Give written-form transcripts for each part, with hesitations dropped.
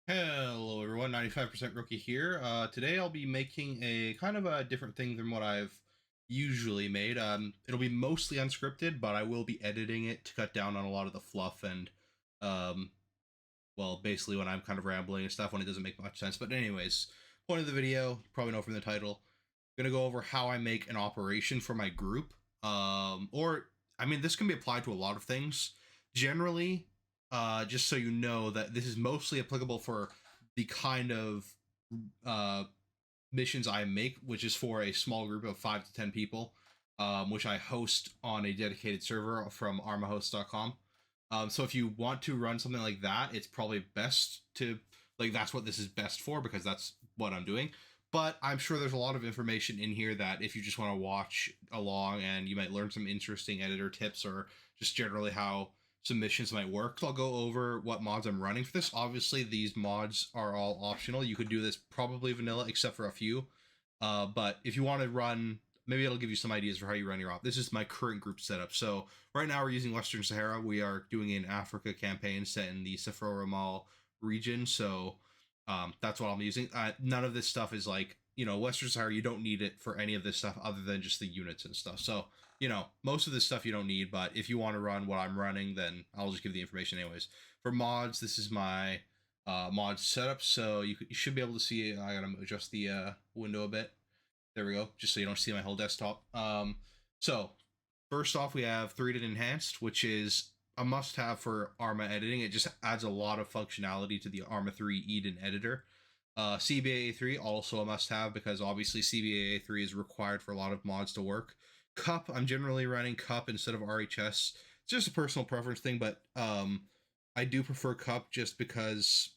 Hello everyone, 95% Rookie here. Today I'll be making a kind of a different thing than what I've usually made. It'll be mostly unscripted, but I will be editing it to cut down on a lot of the fluff and, um, well, basically when I'm kind of rambling and stuff when it doesn't make much sense. But anyways, point of the video, you probably know from the title, gonna go over how I make an operation for my group. This can be applied to a lot of things. Generally, just so you know that this is mostly applicable for the kind of uh, missions I make, which is for a small group of 5 to 10 people, which I host on a dedicated server from armahost.com. So if you want to run something like that, it's probably best to that's what this is best for because that's what I'm doing. But I'm sure there's a lot of information in here that if you just want to watch along and you might learn some interesting editor tips or just generally how submissions might work. So I'll go over what mods I'm running for this. Obviously, these mods are all optional. You could do this probably vanilla, except for a few. But if you want to run, maybe it'll give you some ideas for how you run your op. This is my current group setup. So right now we're using Western Sahara. We are doing an Africa campaign set in the Safra Ramal region. So that's what I'm using. None of this stuff is like, Western Sahara, you don't need it for any of this stuff other than just the units and stuff. So most of this stuff you don't need, but if you want to run what I'm running, then I'll just give the information anyways. For mods, this is my mod setup, so you should be able to see it. I gotta adjust the window a bit. There we go, just so you don't see my whole desktop. So first off, we have 3D Enhanced, which is a must-have for Arma editing. It just adds a lot of functionality to the Arma 3 Eden editor. CBAA3 also a must-have because obviously CBAA3 is required for a lot of mods to work. Cup, I'm generally running Cup instead of RHS. It's just a personal preference thing, but I do prefer Cup just because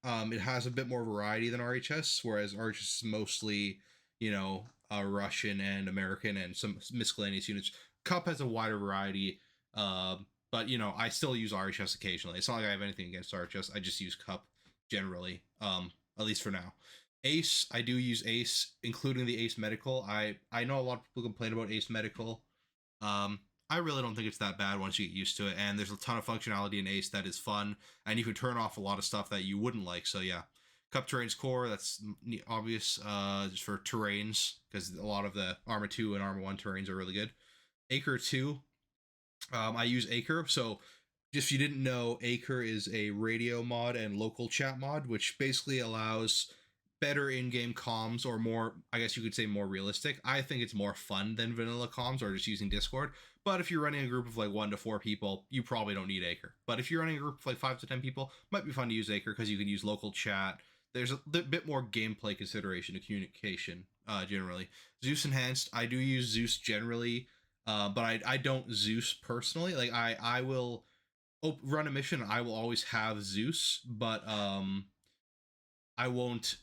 it has a bit more variety than RHS, whereas RHS is mostly, Russian and American and some miscellaneous units. Cup has a wider variety, but I still use RHS occasionally. It's not like I have anything against RHS. I just use Cup generally, at least for now. Ace, I do use Ace, including the Ace Medical. I know a lot of people complain about Ace Medical. I really don't think it's that bad once you get used to it, and there's a ton of functionality in Ace that is fun, and you can turn off a lot of stuff that you wouldn't like. So yeah, Cup Terrains Core, that's obvious, just for terrains, because a lot of the Arma 2 and Arma 1 terrains are really good. Acre 2, I use Acre, so if you didn't know, Acre is a radio mod and local chat mod, which basically allows better in-game comms, or more, I guess you could say more realistic. I think it's more fun than vanilla comms or just using Discord. But if you're running a group of like 1 to 4 people, you probably don't need Acre. But if you're running a group of like 5 to 10 people, might be fun to use Acre because you can use local chat. There's a bit more gameplay consideration to communication, generally. Zeus Enhanced, I do use Zeus generally, but I don't Zeus personally. Like I will run a mission, I will always have Zeus, but I won't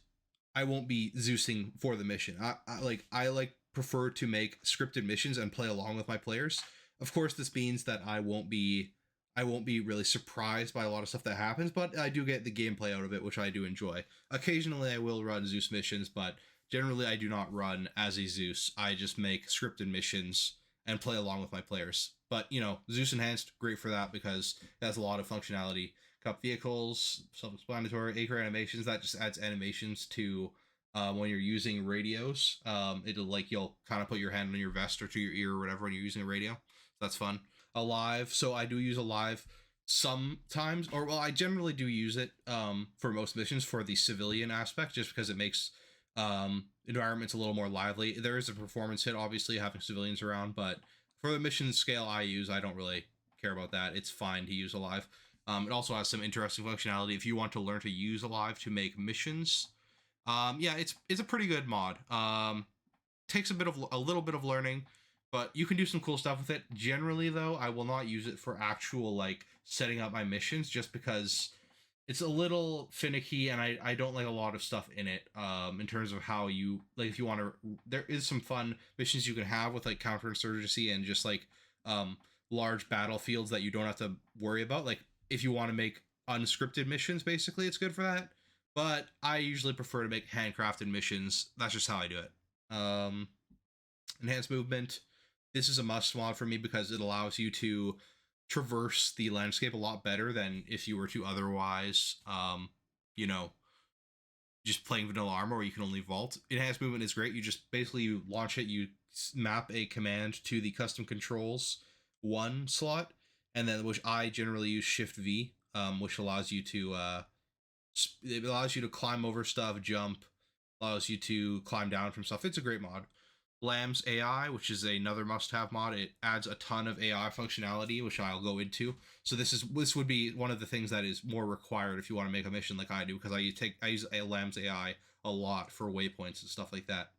I won't be Zeusing for the mission. I prefer to make scripted missions and play along with my players. Of course, this means that I won't be really surprised by a lot of stuff that happens, but I do get the gameplay out of it, which I do enjoy. Occasionally, I will run Zeus missions, but generally, I do not run as a Zeus. I just make scripted missions and play along with my players. But Zeus Enhanced, great for that because it has a lot of functionality. Cup vehicles, self-explanatory. Acre animations, that just adds animations to when you're using radios. You'll kind of put your hand on your vest or to your ear or whatever when you're using a radio. So that's fun. Alive, so I do use Alive sometimes, or well, I generally do use it for most missions for the civilian aspect, just because it makes environments a little more lively. There is a performance hit, obviously, having civilians around, but for the mission scale I don't really care about that. It's fine to use Alive. It also has some interesting functionality if you want to learn to use Alive to make missions. Yeah, it's a pretty good mod. Takes a little bit of learning, but you can do some cool stuff with it. Generally, though, I will not use it for actual like setting up my missions, just because it's a little finicky and I don't like a lot of stuff in it, in terms of how you like if you want to. There is some fun missions you can have with like counterinsurgency and just like large battlefields that you don't have to worry about. Like if you want to make unscripted missions, basically it's good for that, but I usually prefer to make handcrafted missions. That's just how I do it. Enhanced movement, this is a must mod for me because it allows you to traverse the landscape a lot better than if you were to otherwise you know, just playing vanilla Arma where you can only vault. Enhanced movement is great. You just basically you launch it, you map a command to the custom controls one slot, and then which I generally use Shift V, which allows you to it allows you to climb over stuff, jump, allows you to climb down from stuff. It's a great mod. Lamb's AI, which is another must-have mod. It adds a ton of AI functionality, which I'll go into. So this would be one of the things that is more required if you want to make a mission like I do, because I use a Lamb's AI a lot for waypoints and stuff like that.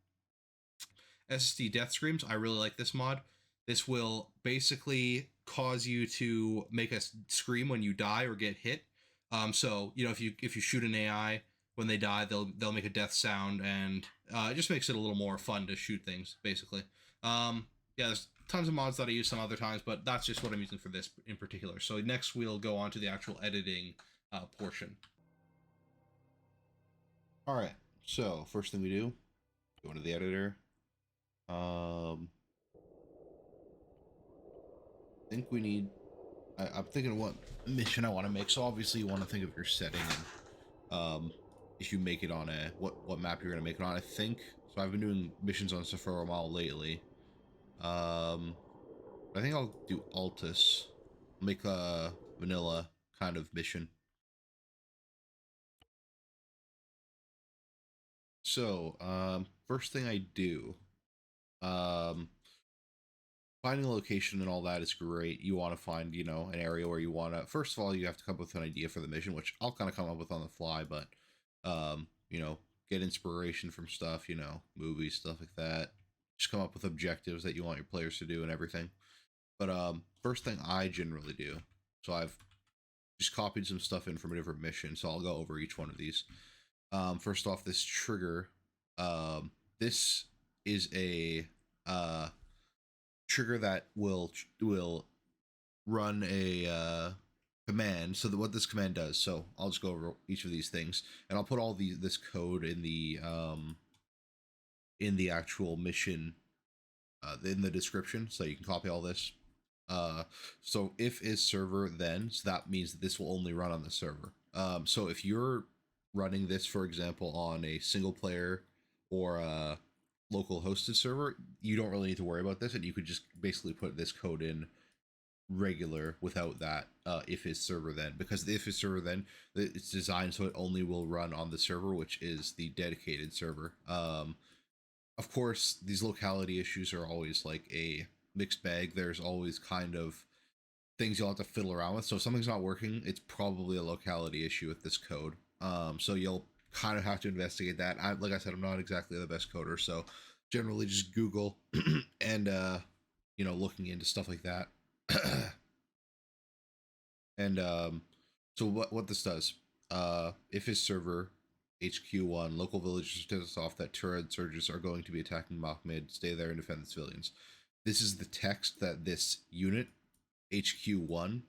SSD Death Screams, I really like this mod. This will basically cause you to make a scream when you die or get hit. So if you shoot an AI, when they die, they'll make a death sound, and it just makes it a little more fun to shoot things, basically. Yeah, there's tons of mods that I use some other times, but that's just what I'm using for this in particular. So next we'll go on to the actual editing portion. All right, so first thing we do, go into the editor. I think we need. I'm thinking of what mission I want to make. So obviously you want to think of your setting and if you make it on what map you're gonna make it on. I think so. I've been doing missions on Sephora Mall lately. I think I'll do Altus. Make a vanilla kind of mission. So first thing I do, finding a location and all that is great. You want to find an area where you want to. First of all, you have to come up with an idea for the mission, which I'll kind of come up with on the fly, but get inspiration from stuff, movies, stuff like that. Just come up with objectives that you want your players to do and everything. But first thing I generally do, so I've just copied some stuff in from a different mission, so I'll go over each one of these. First off, this trigger. This is a trigger that will run a command. So what this command does, so I'll just go over each of these things, and I'll put all this code in the actual mission in the description, so you can copy all this. So if is server then, so that means that this will only run on the server. So if you're running this, for example, on a single player or a local hosted server, you don't really need to worry about this, and you could just basically put this code in regular without that if is server then, because the if is server then, it's designed so it only will run on the server, which is the dedicated server. Of course, these locality issues are always like a mixed bag. There's always kind of things you'll have to fiddle around with. So if something's not working, it's probably a locality issue with this code. So you'll kind of have to investigate that. Like I said, I'm not exactly the best coder, so generally just Google and looking into stuff like that. And so what this does, if his server HQ1 local villagers tells off that turret surges are going to be attacking Mahmud, stay there and defend the civilians. This is the text that this unit HQ1,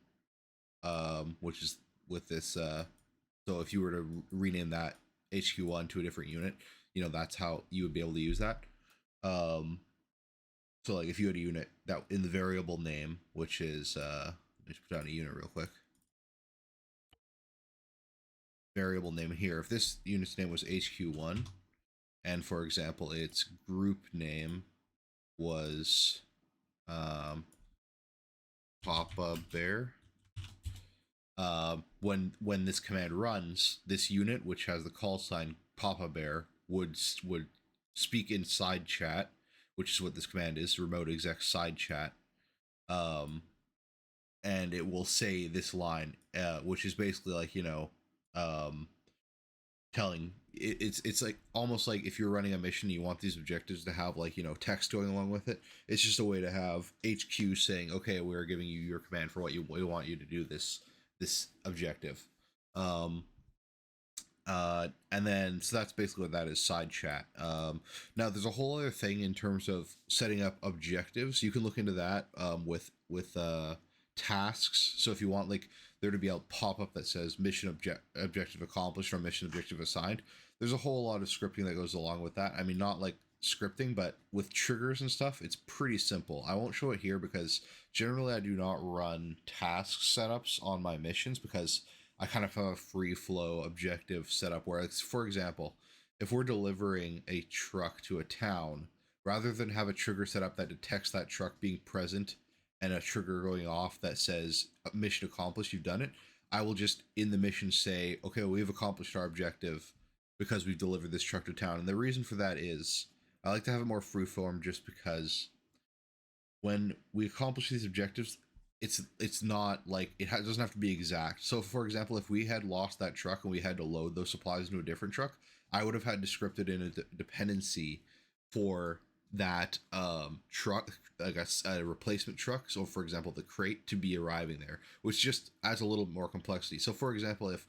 which is with this. So if you were to rename that HQ1 to a different unit, that's how you would be able to use that. So like if you had a unit that in the variable name, which is let's put down a unit real quick. Variable name here. If this unit's name was HQ1, and for example, its group name was Papa Bear. When this command runs, this unit, which has the call sign Papa Bear, would speak in side chat, which is what this command is, remote exec side chat. And it will say this line, which is basically like telling it's like almost like if you're running a mission, you want these objectives to have like text going along with it. It's just a way to have HQ saying, okay, we're giving you your command for what we want you to do this objective. And then so that's basically what that is, side chat. Now there's a whole other thing in terms of setting up objectives. You can look into that with tasks. So if you want like there to be a pop-up that says mission objective accomplished or mission objective assigned, there's a whole lot of scripting that goes along with that. I mean, not like scripting, but with triggers and stuff, it's pretty simple. I won't show it here because generally I do not run task setups on my missions because I kind of have a free flow objective set up where it's, for example, if we're delivering a truck to a town, rather than have a trigger set up that detects that truck being present and a trigger going off that says mission accomplished, you've done it, I will just in the mission say, okay, well, we've accomplished our objective because we've delivered this truck to town. And the reason for that is I like to have it more freeform just because when we accomplish these objectives, it's not like doesn't have to be exact. So, for example, if we had lost that truck and we had to load those supplies into a different truck, I would have had to script it in a dependency for that truck, like a replacement truck. So, for example, the crate to be arriving there, which just adds a little more complexity. So, for example, if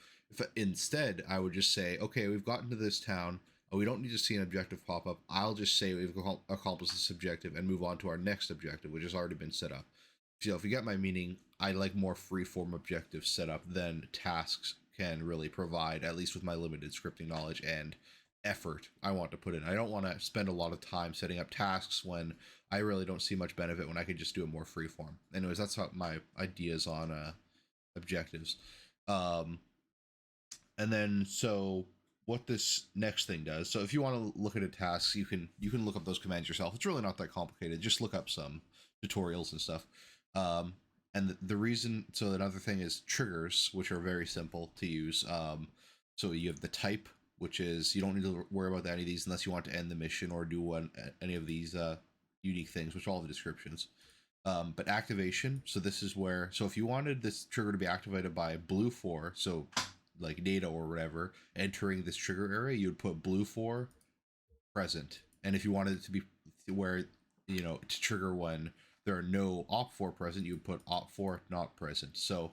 instead I would just say, okay, we've gotten to this town, we don't need to see an objective pop up. I'll just say we've accomplished this objective and move on to our next objective, which has already been set up. So if you get my meaning, I like more freeform objectives set up than tasks can really provide, at least with my limited scripting knowledge and effort I want to put in. I don't want to spend a lot of time setting up tasks when I really don't see much benefit when I could just do it more freeform. Anyways, that's how my ideas on objectives. Um, and then so what this next thing does, so if you want to look at a task, you can look up those commands yourself. It's really not that complicated. Just look up some tutorials and stuff. And the reason, so another thing is triggers, which are very simple to use. So you have the type, which is you don't need to worry about any of these unless you want to end the mission or do any of these unique things, which are all the descriptions. But activation, so this is where, so if you wanted this trigger to be activated by blue 4, so like data or whatever, entering this trigger area, you would put blue 4 present. And if you wanted it to be where, to trigger when there are no op4 present, you would put op4 not present. So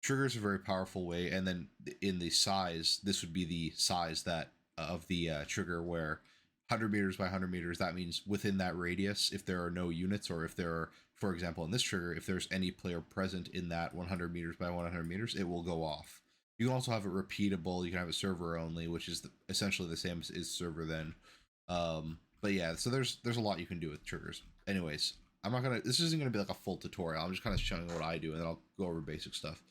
triggers are a very powerful way. And then in the size, this would be the size that of the trigger where 100 meters by 100 meters, that means within that radius, if there are no units, or if there are, for example, in this trigger, if there's any player present in that 100 meters by 100 meters, it will go off. You can also have it repeatable. You can have it server only, which is essentially the same as server then. But yeah, so there's a lot you can do with triggers. Anyways, this isn't gonna be like a full tutorial. I'm just kind of showing what I do, and then I'll go over basic stuff.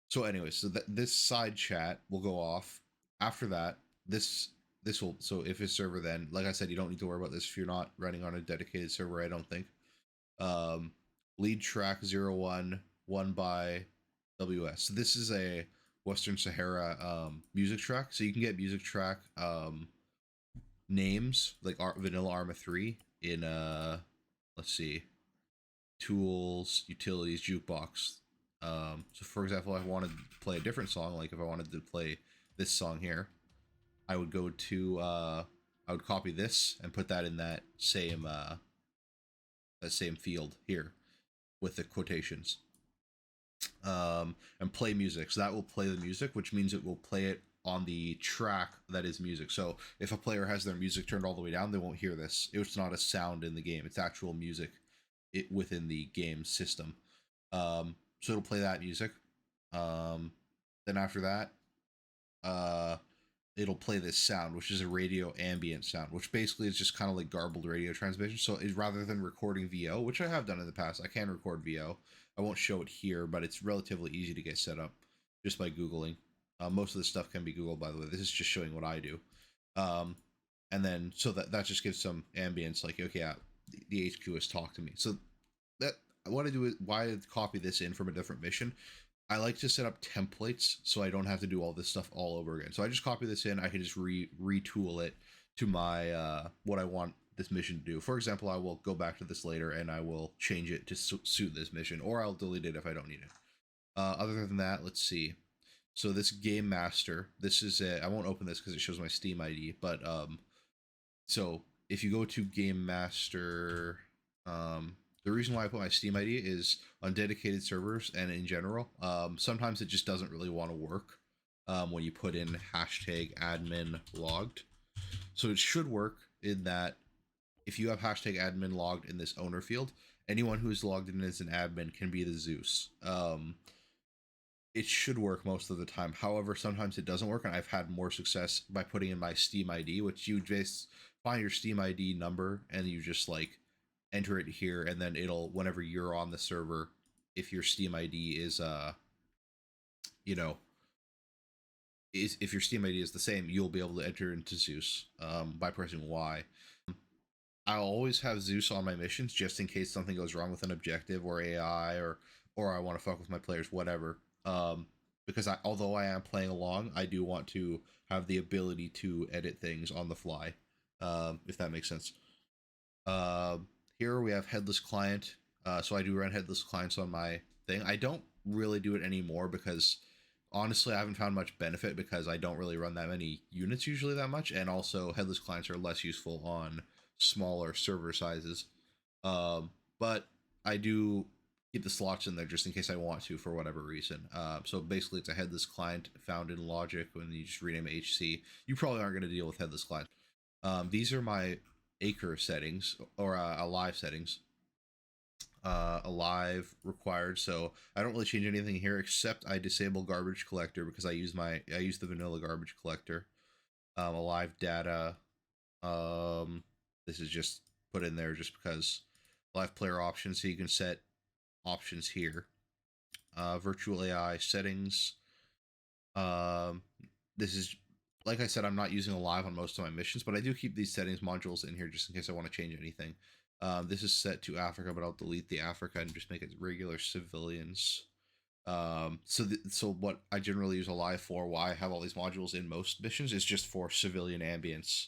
So anyways, so this side chat will go off. After that, this will, so if it's server, then like I said, you don't need to worry about this if you're not running on a dedicated server, I don't think. Lead track 01 1 by WS. So this is a Western Sahara music track. So you can get music track names like vanilla Arma 3 in let's see, tools, utilities, jukebox. So for example, if I wanted to play a different song, like if I wanted to play this song here, I would go to I would copy this and put that in that same field here with the quotations. And play music. So that will play the music, which means it will play it on the track that is music. So if a player has their music turned all the way down, they won't hear this. It's not a sound in the game. It's actual music within the game system. So it'll play that music. Then after that, it'll play this sound, which is a radio ambient sound, which basically is just kind of like garbled radio transmission. So rather than recording VO, which I have done in the past, I can record VO. I won't show it here, but it's relatively easy to get set up just by Googling. Most of this stuff can be Googled, by the way. This is just showing what I do. And then, so that just gives some ambience, like, okay, yeah, the HQ has talked to me. So that, what I do is, why I copy this in from a different mission, I like to set up templates so I don't have to do all this stuff all over again. So I just copy this in, I can just retool it to my, what I want this mission to do. For example, I will go back to this later and I will change it to suit this mission, or I'll delete it if I don't need it. Other than that, let's see. So this game master, this is I won't open this because it shows my Steam ID, but so if you go to game master, the reason why I put my Steam ID is on dedicated servers and in general, sometimes it just doesn't really want to work when you put in hashtag admin logged. So it should work in that if you have hashtag admin logged in this owner field, anyone who's logged in as an admin can be the Zeus. It should work most of the time. However, sometimes it doesn't work, and I've had more success by putting in my Steam ID, which you just find your Steam ID number and you just like enter it here, and then it'll, whenever you're on the server, if your Steam ID is if your Steam ID is the same, you'll be able to enter into Zeus by pressing Y. I'll always have Zeus on my missions just in case something goes wrong with an objective or AI or I want to fuck with my players, whatever. Because although I am playing along, I do want to have the ability to edit things on the fly, if that makes sense. Uh, Here we have headless client. So I do run headless clients on my thing. I don't really do it anymore because honestly I haven't found much benefit because I don't really run that many units usually that much, and also headless clients are less useful on smaller server sizes. But I do keep the slots in there just in case I want to for whatever reason. So basically, it's a headless client found in Logic. When you just rename it HC, you probably aren't going to deal with headless client. These are my acre settings or alive settings. Alive required, so I don't really change anything here except I disable garbage collector because I use the vanilla garbage collector. Alive data, this is just put in there just because live player options, so you can set options here. Virtual AI settings. This is, like I said, I'm not using Alive on most of my missions, but I do keep these settings modules in here just in case I want to change anything. This is set to Africa, but I'll delete the Africa and just make it regular civilians. So what I generally use Alive for, why I have all these modules in most missions, is just for civilian ambience.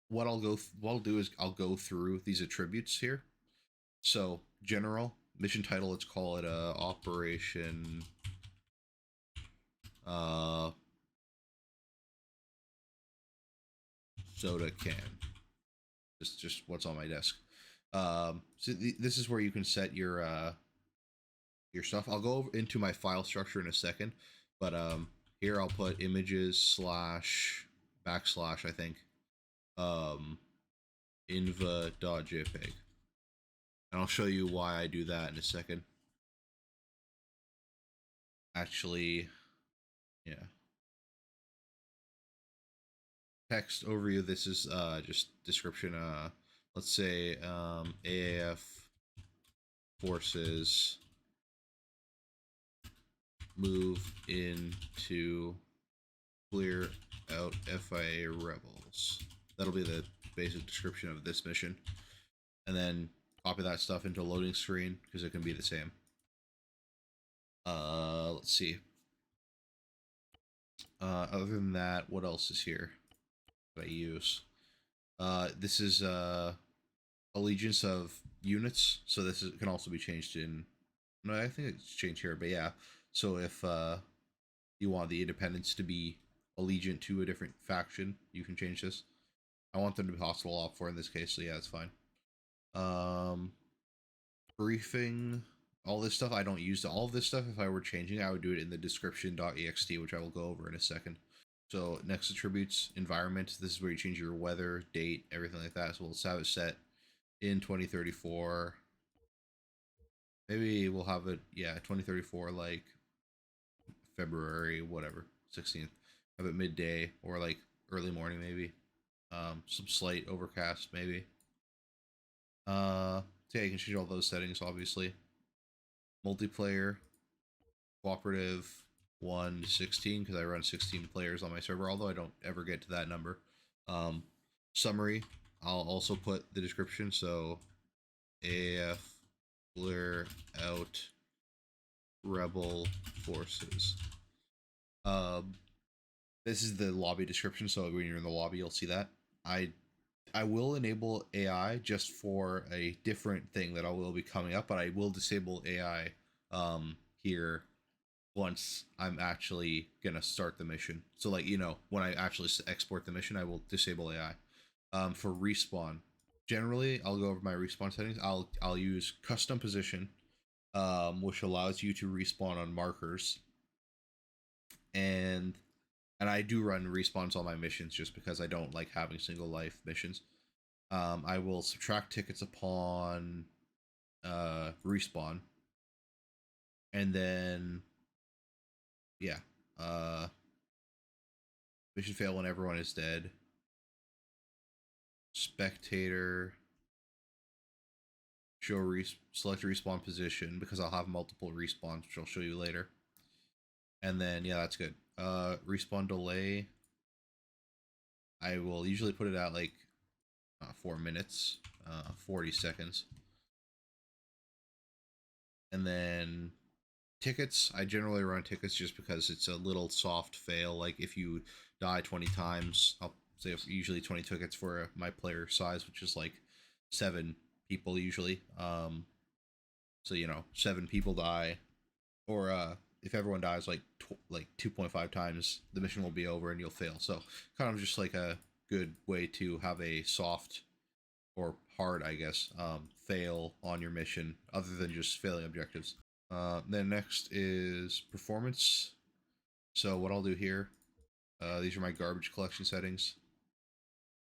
What I'll do is I'll go through these attributes here. So general mission title, let's call it Operation Soda Can. Just what's on my desk. This is where you can set your stuff. I'll go into my file structure in a second, but here I'll put images slash backslash, I think, inva.jpg, and I'll show you why I do that in a second. Actually, yeah. Text overview. This is just description. Let's say AAF forces move into clear out FIA rebels. That'll be the basic description of this mission, and then copy that stuff into a loading screen because it can be the same. Let's see. Other than that, what else is here that I use? This is allegiance of units, so this can also be changed in. No, I think it's changed here, but yeah. So if you want the independents to be allegiant to a different faction, you can change this. I want them to be hostile op for in this case, so yeah, it's fine. Briefing, all this stuff, I don't use all of this stuff. If I were changing, I would do it in the description.ext, which I will go over in a second. So next attributes, environment. This is where you change your weather, date, everything like that. So we'll have it set in 2034. Maybe we'll have it, yeah, 2034, like February, whatever, 16th. Have it midday or like early morning, maybe. Some slight overcast, maybe. So yeah, you can change all those settings, obviously. Multiplayer, cooperative, 1 to 16, because I run 16 players on my server, although I don't ever get to that number. Summary, I'll also put the description, so AF clear out rebel forces. This is the lobby description, so when you're in the lobby, you'll see that. I will enable AI just for a different thing that I will be coming up, but I will disable AI here once I'm actually gonna start the mission. So like, you know, when I actually export the mission, I will disable AI. For respawn, generally I'll go over my respawn settings. I'll use custom position, which allows you to respawn on markers, and I do run respawns on my missions just because I don't like having single life missions. I will subtract tickets upon respawn, and then yeah, mission fail when everyone is dead. Spectator, show select respawn position because I'll have multiple respawns, which I'll show you later. And then yeah, that's good. Respawn delay, I will usually put it at like 4 minutes, 40 seconds. And then tickets, I generally run tickets just because it's a little soft fail. Like if you die 20 times, I'll say usually 20 tickets for my player size, which is like 7 people usually. So 7 people die, or if everyone dies like 2.5 times, the mission will be over and you'll fail. So kind of just like a good way to have a soft or hard, I guess, fail on your mission, other than just failing objectives. Then next is performance. So what I'll do here, these are my garbage collection settings.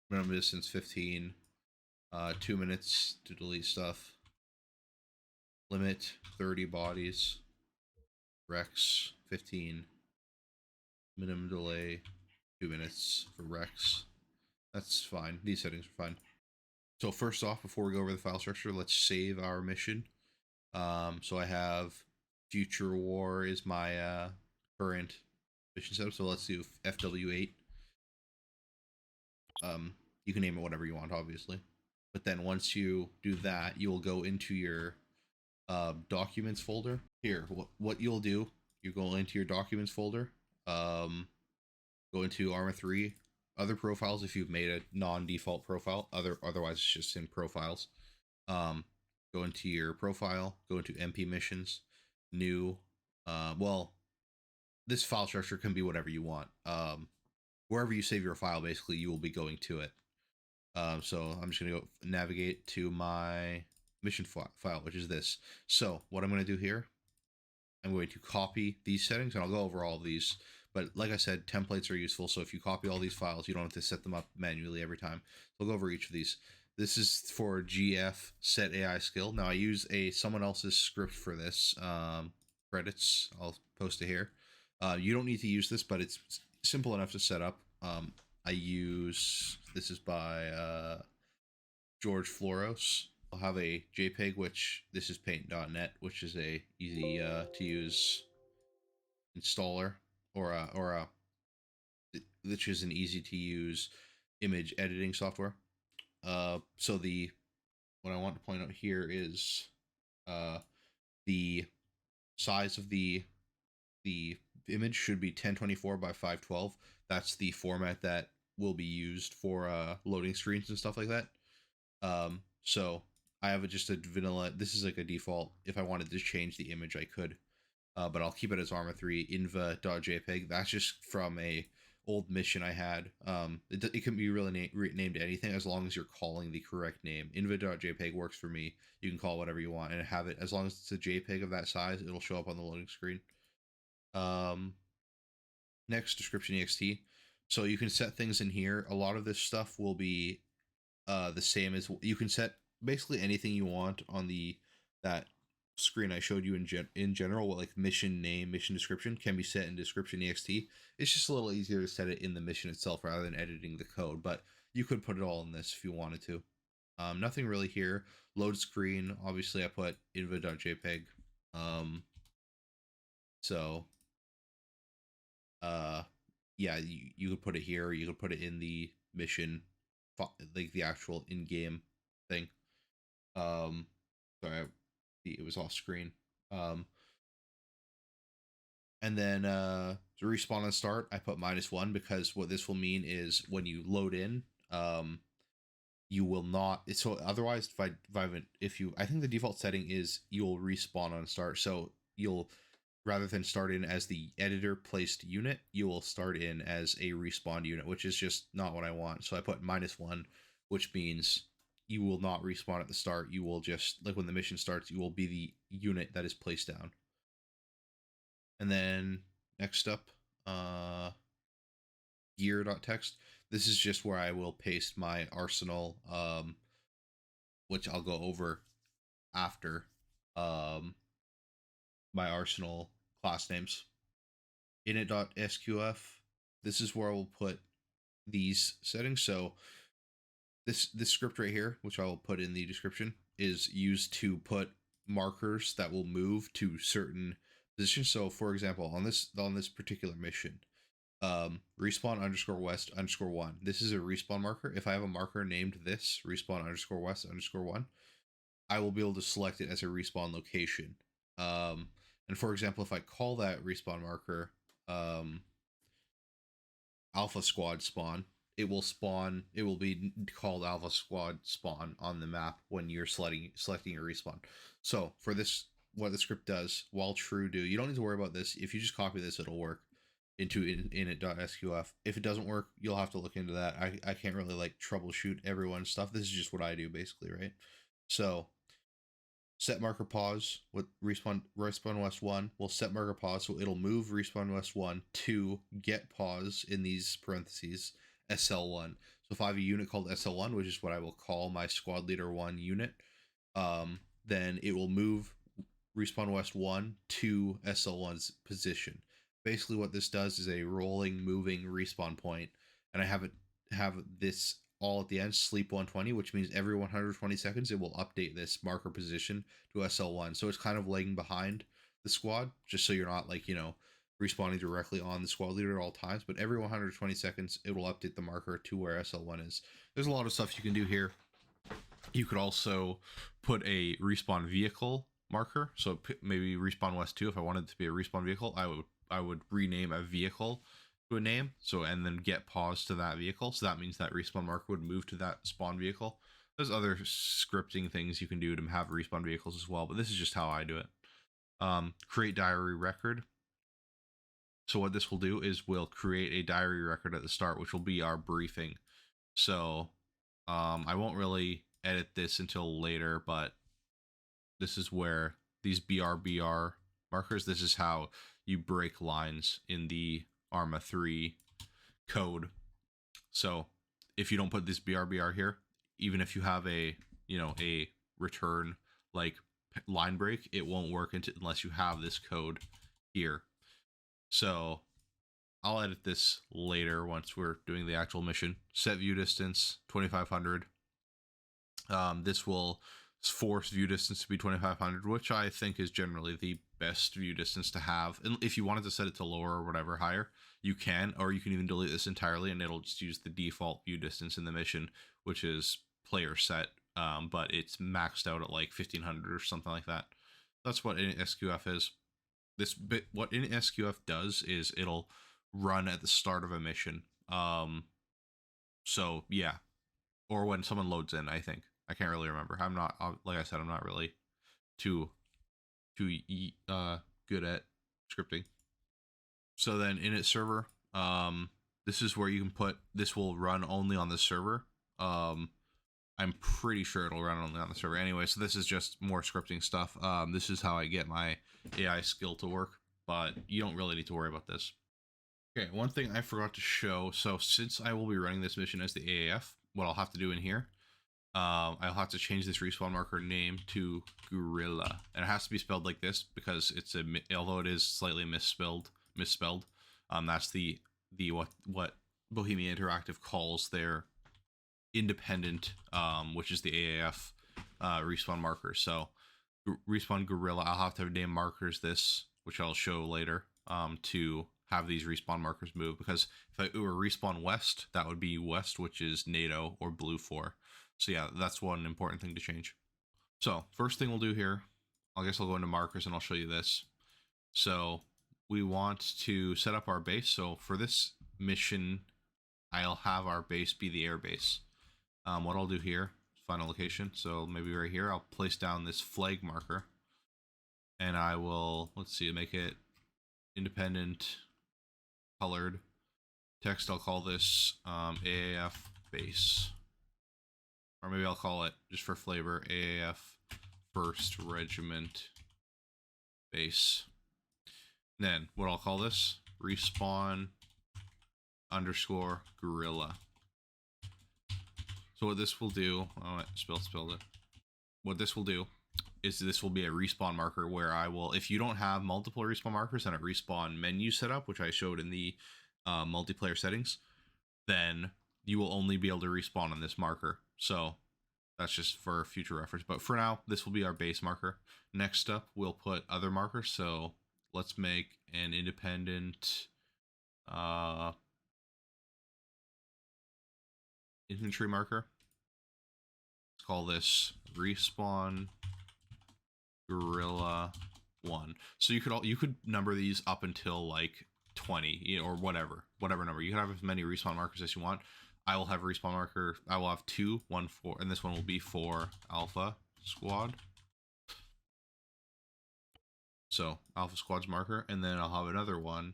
Minimum distance 15, 2 minutes to delete stuff. Limit 30 bodies. Rex 15. Minimum delay 2 minutes for Rex. That's fine. These settings are fine. So first off, before we go over the file structure, let's save our mission. So I have Future War is my current mission setup. So let's do FW8. You can name it whatever you want, obviously. But then once you do that, you will go into your documents folder. Here, what you'll do, you go into your documents folder, go into Arma 3, other profiles if you've made a non-default profile, otherwise it's just in profiles. Go into your profile, go into MP missions, new, well, this file structure can be whatever you want. Wherever you save your file, basically, you will be going to it. So I'm just going to go navigate to my mission file, which is this. So what I'm going to do here, I'm going to copy these settings, and I'll go over all of these. But like I said, templates are useful. So if you copy all these files, you don't have to set them up manually every time. So I'll go over each of these. This is for GF set AI skill. Now I use someone else's script for this. Credits, I'll post it here. You don't need to use this, but it's simple enough to set up. I use, this is by George Floros. I'll have a JPEG, which this is paint.net, which is a easy to use installer, or which is an easy to use image editing software. So what I want to point out here is the size of the image should be 1024 by 512. That's the format that will be used for loading screens and stuff like that. So I have just a vanilla, this is like a default. If I wanted to change the image, I could, but I'll keep it as Arma 3 inva.jpg. That's just from a old mission I had. It can be really named anything as long as you're calling the correct name. Inva.jpg works for me. You can call whatever you want and have it, as long as it's a JPEG of that size, it'll show up on the loading screen. Next, description ext. So you can set things in here. A lot of this stuff will be the same as, you can set basically anything you want on that screen I showed you in general. Like mission name, mission description can be set in description ext. It's just a little easier to set it in the mission itself rather than editing the code, but you could put it all in this if you wanted to. Nothing really here. Load screen, obviously I put inva.jpg. So yeah, you could put it here, or you could put it in the mission, like the actual in-game thing. Sorry, it was off screen. And then to respawn and start, I put -1, because what this will mean is when you load in, you will not. So otherwise, I think the default setting is you'll respawn on start. So you'll, rather than start in as the editor placed unit, you will start in as a respawn unit, which is just not what I want. So I put -1, which means you will not respawn at the start. You will just, like when the mission starts, you will be the unit that is placed down. And then next up, gear.txt. This is just where I will paste my arsenal, which I'll go over after my arsenal class names. Init.sqf. This is where I will put these settings. So this script right here, which I will put in the description, is used to put markers that will move to certain positions. So for example, on this particular mission, respawn underscore west underscore one. This is a respawn marker. If I have a marker named this respawn underscore west underscore one, I will be able to select it as a respawn location. And for example, if I call that respawn marker Alpha Squad spawn, it will spawn. It will be called Alpha Squad spawn on the map when you're selecting your respawn. So for this, what the script does, while true do, you don't need to worry about this. If you just copy this, it'll work into init.sqf. If it doesn't work, you'll have to look into that. I can't really like troubleshoot everyone's stuff. This is just what I do basically, right? So set marker pause with respawn west 1 will set marker pause, so it'll move respawn west 1 to get pause in these parentheses SL1. So if I have a unit called SL1, which is what I will call my squad leader 1 unit, then it will move respawn west 1 to SL1's position. Basically what this does is a rolling moving respawn point, and I have this all at the end, sleep 120, which means every 120 seconds it will update this marker position to SL1. So it's kind of lagging behind the squad, just so you're not like, you know, respawning directly on the squad leader at all times. But every 120 seconds, it will update the marker to where SL1 is. There's a lot of stuff you can do here. You could also put a respawn vehicle marker. So maybe respawn west 2, if I wanted it to be a respawn vehicle, I would rename a vehicle to a name, so and then get pause to that vehicle, so that means that respawn marker would move to that spawn vehicle. There's other scripting things you can do to have respawn vehicles as well, but this is just how I do it. Create diary record. So what this will do is we'll create a diary record at the start, which will be our briefing. So I won't really edit this until later, but this is where these BRBR markers, this is how you break lines in the Arma 3 code. So if you don't put this BRBR here, even if you have a, you know, a return like line break, it won't work unless you have this code here. So I'll edit this later once we're doing the actual mission. Set view distance 2500. This will force view distance to be 2500, which I think is generally the best view distance to have. And if you wanted to set it to lower or whatever, higher, you can, or you can even delete this entirely and it'll just use the default view distance in the mission, which is player set, but it's maxed out at like 1500 or something like that. That's what SQF is. This bit, what SQF does is it'll run at the start of a mission. So yeah, or when someone loads in, I think. I can't really remember. I'm not, like I said, I'm not really too good at scripting. So then init server, this is where you can put, this will run only on the server. I'm pretty sure it'll run only on the server anyway. So this is just more scripting stuff. This is how I get my AI skill to work, but you don't really need to worry about this. Okay, one thing I forgot to show. So since I will be running this mission as the AAF, what I'll have to do in here, I'll have to change this respawn marker name to Gorilla, and it has to be spelled like this because it's although it is slightly misspelled. That's the what Bohemia Interactive calls their independent, which is the AAF respawn marker. So respawn Gorilla, I'll have to name markers this, which I'll show later, to have these respawn markers move, because if it were respawn west, that would be west, which is NATO or blue 4. So yeah, that's one important thing to change. So first thing we'll do here, I guess I'll go into markers and I'll show you this. So we want to set up our base. So for this mission, I'll have our base be the air base. What I'll do here, final location. So maybe right here, I'll place down this flag marker and I will, let's see, make it independent, colored. Text, I'll call this AAF base. Or maybe I'll call it, just for flavor, AAF 1st Regiment base. Then, what I'll call this, respawn underscore Gorilla. So what this will do, oh, I spelled it. What this will do is this will be a respawn marker where I will, if you don't have multiple respawn markers and a respawn menu setup, which I showed in the multiplayer settings, then you will only be able to respawn on this marker. So that's just for future reference. But for now, this will be our base marker. Next up, we'll put other markers. So let's make an independent infantry marker. Let's call this respawn gorilla 1. So you could number these up until like 20, or whatever number. You can have as many respawn markers as you want. I will have a respawn marker. I will have 2, 1, 4, and this one will be for Alpha Squad. So Alpha Squad's marker, and then I'll have another one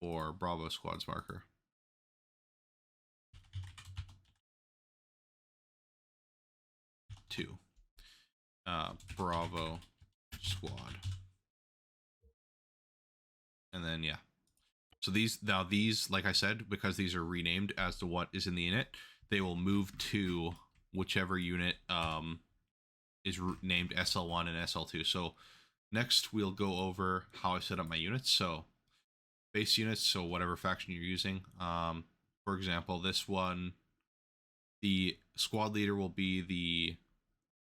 for Bravo Squad's marker. Two. Bravo Squad. And then, yeah. So these, like I said, because these are renamed as to what is in the unit, they will move to whichever unit is named SL1 and SL2. So next we'll go over how I set up my units. So base units, so whatever faction you're using. For example, this one, the squad leader will be the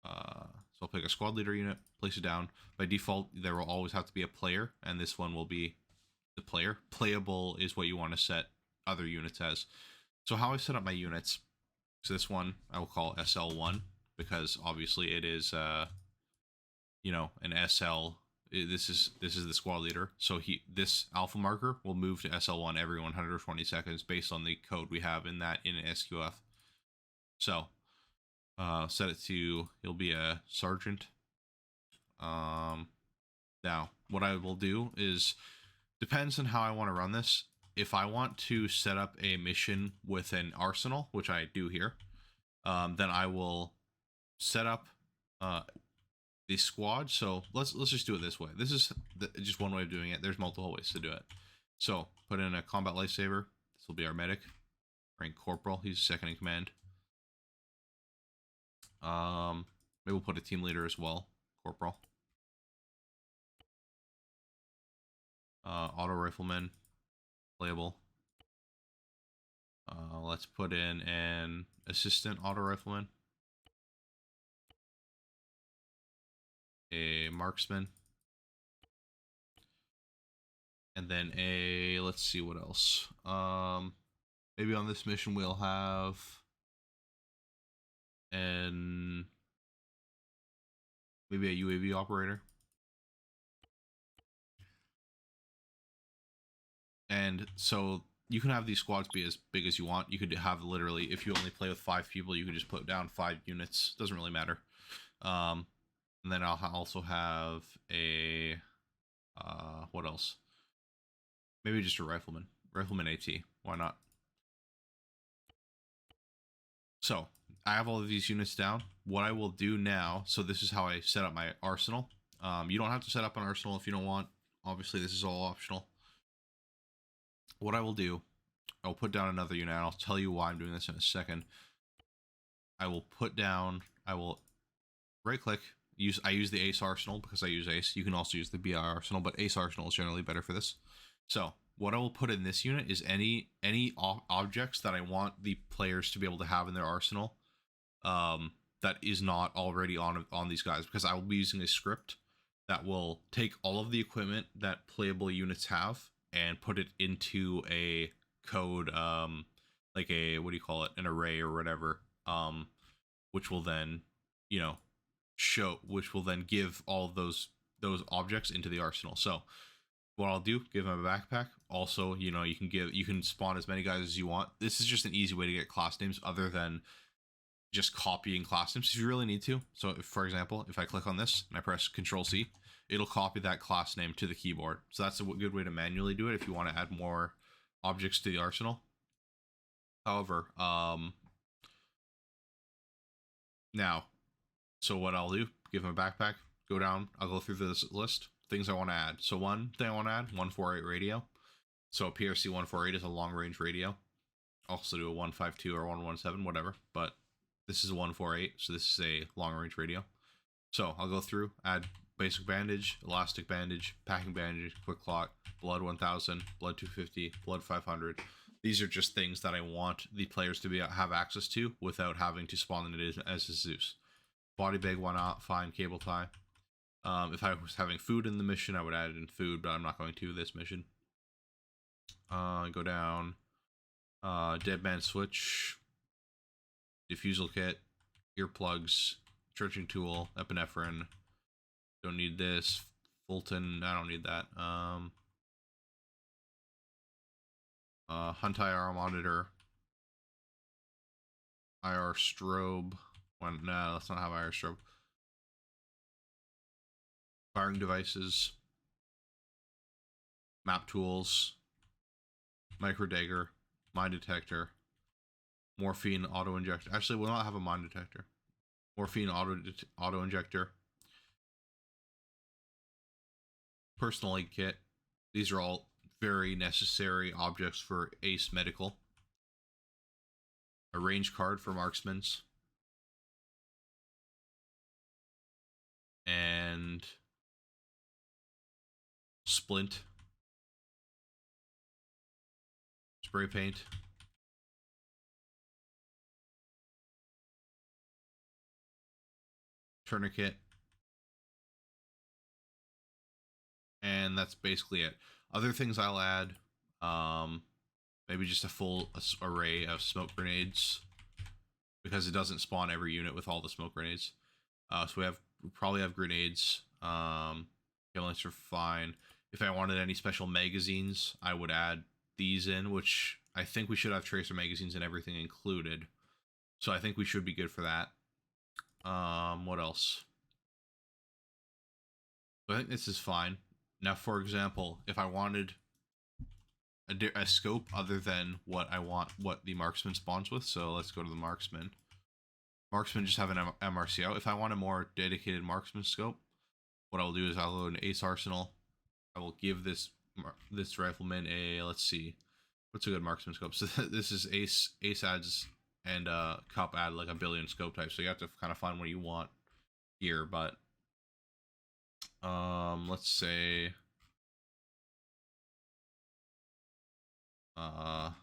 so I'll pick a squad leader unit, place it down. By default, there will always have to be a player, and this one will be the player. Playable is what you want to set other units as. So how I set up my units, so this one I will call SL1, because obviously it is you know, an SL. This is the squad leader. So this alpha marker will move to SL1 every 120 seconds based on the code we have in SQF. So set it to, he'll be a sergeant. Now what I will do is, depends on how I want to run this. If I want to set up a mission with an arsenal, which I do here, then I will set up the squad. So let's just do it this way. This is just one way of doing it. There's multiple ways to do it. So put in a combat lifesaver. This will be our medic, rank corporal. He's second in command. Maybe we'll put a team leader as well, corporal. Auto rifleman, playable. Let's put in an assistant auto rifleman, a marksman, and then let's see what else. Maybe on this mission we'll have maybe a UAV operator. And so you can have these squads be as big as you want. You could have literally, if you only play with 5 people, you could just put down 5 units. Doesn't really matter. And then I'll also have a what else? Maybe just a rifleman AT. Why not? So I have all of these units down. What I will do now, so this is how I set up my arsenal. You don't have to set up an arsenal if you don't want. Obviously, this is all optional. What I will do, I'll put down another unit, and I'll tell you why I'm doing this in a second. I will right click, I use the Ace Arsenal because I use Ace. You can also use the BI Arsenal, but Ace Arsenal is generally better for this. So what I will put in this unit is any objects that I want the players to be able to have in their arsenal that is not already on these guys, because I will be using a script that will take all of the equipment that playable units have and put it into a code, like a, what do you call it, an array or whatever, which will then, you know, which will then give all of those objects into the arsenal. So what I'll do, give them a backpack. Also, you know, you can spawn as many guys as you want. This is just an easy way to get class names other than just copying class names if you really need to. So if, for example, if I click on this and I press Control-C, it'll copy that class name to the keyboard. So that's a good way to manually do it if you want to add more objects to the arsenal. However, now, so what I'll do, give them a backpack, go down, I'll go through this list, things I want to add. So one thing I want to add, 148 radio. So a PRC 148 is a long range radio. Also do a 152 or 117, whatever, but this is a 148, so this is a long range radio. So I'll go through, add basic bandage, elastic bandage, packing bandage, quick clock, blood 1000, blood 250, blood 500. These are just things that I want the players to have access to without having to spawn it as a Zeus. Body bag, why not? Fine. Cable tie. If I was having food in the mission, I would add in food, but I'm not going to this mission. Go down. Dead man switch. Diffusal kit. Earplugs. Charging tool. Epinephrine. Don't need this. Fulton. I don't need that. Hunt IR monitor. IR strobe. No, let's not have IR strobe. Firing devices. Map tools. Micro dagger. Mine detector. Morphine auto injector. Actually, we'll not have a mine detector. Morphine auto injector. Personal aid kit. These are all very necessary objects for Ace Medical. A range card for marksmen's. And splint. Spray paint. Tourniquet. And that's basically it. Other things I'll add, maybe just a full array of smoke grenades, because it doesn't spawn every unit with all the smoke grenades. So we probably have grenades. Killings are fine. If I wanted any special magazines, I would add these in, which I think we should have tracer magazines and everything included. So I think we should be good for that. What else? So I think this is fine. Now, for example, if I wanted a scope other than what the marksman spawns with, so let's go to the marksman. Marksman just have an MRC out. If I want a more dedicated marksman scope, what I'll do is I'll go in Ace Arsenal. I will give this rifleman a, let's see, what's a good marksman scope? So this is Ace adds and Cup add like a billion scope type. So you have to kind of find what you want here, but let's say let's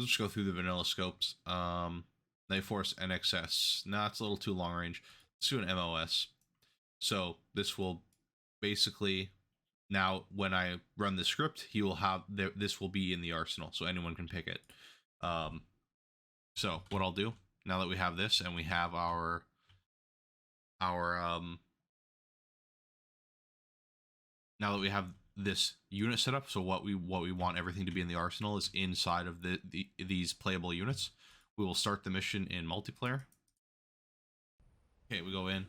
just go through the vanilla scopes. Night Force NXS. Nah, it's a little too long range. Let's do an MOS. So this will basically, now when I run the script, he will have this will be in the arsenal, so anyone can pick it. So what I'll do now that we have this and we have our now that we have this unit set up, so what we want everything to be in the arsenal is inside of these playable units. We will start the mission in multiplayer. Okay, we go in.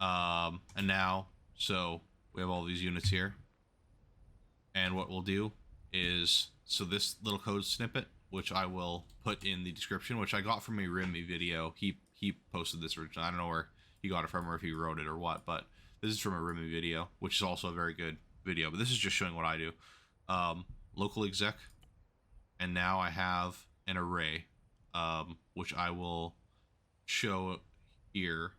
And now, so we have all these units here. And what we'll do is, so this little code snippet, which I will put in the description, which I got from a Remy video. He posted this originally. I don't know where he got it from or if he wrote it or what, but this is from a Remy video, which is also a very good video. But this is just showing what I do. Local exec. And now I have an array, which I will show here.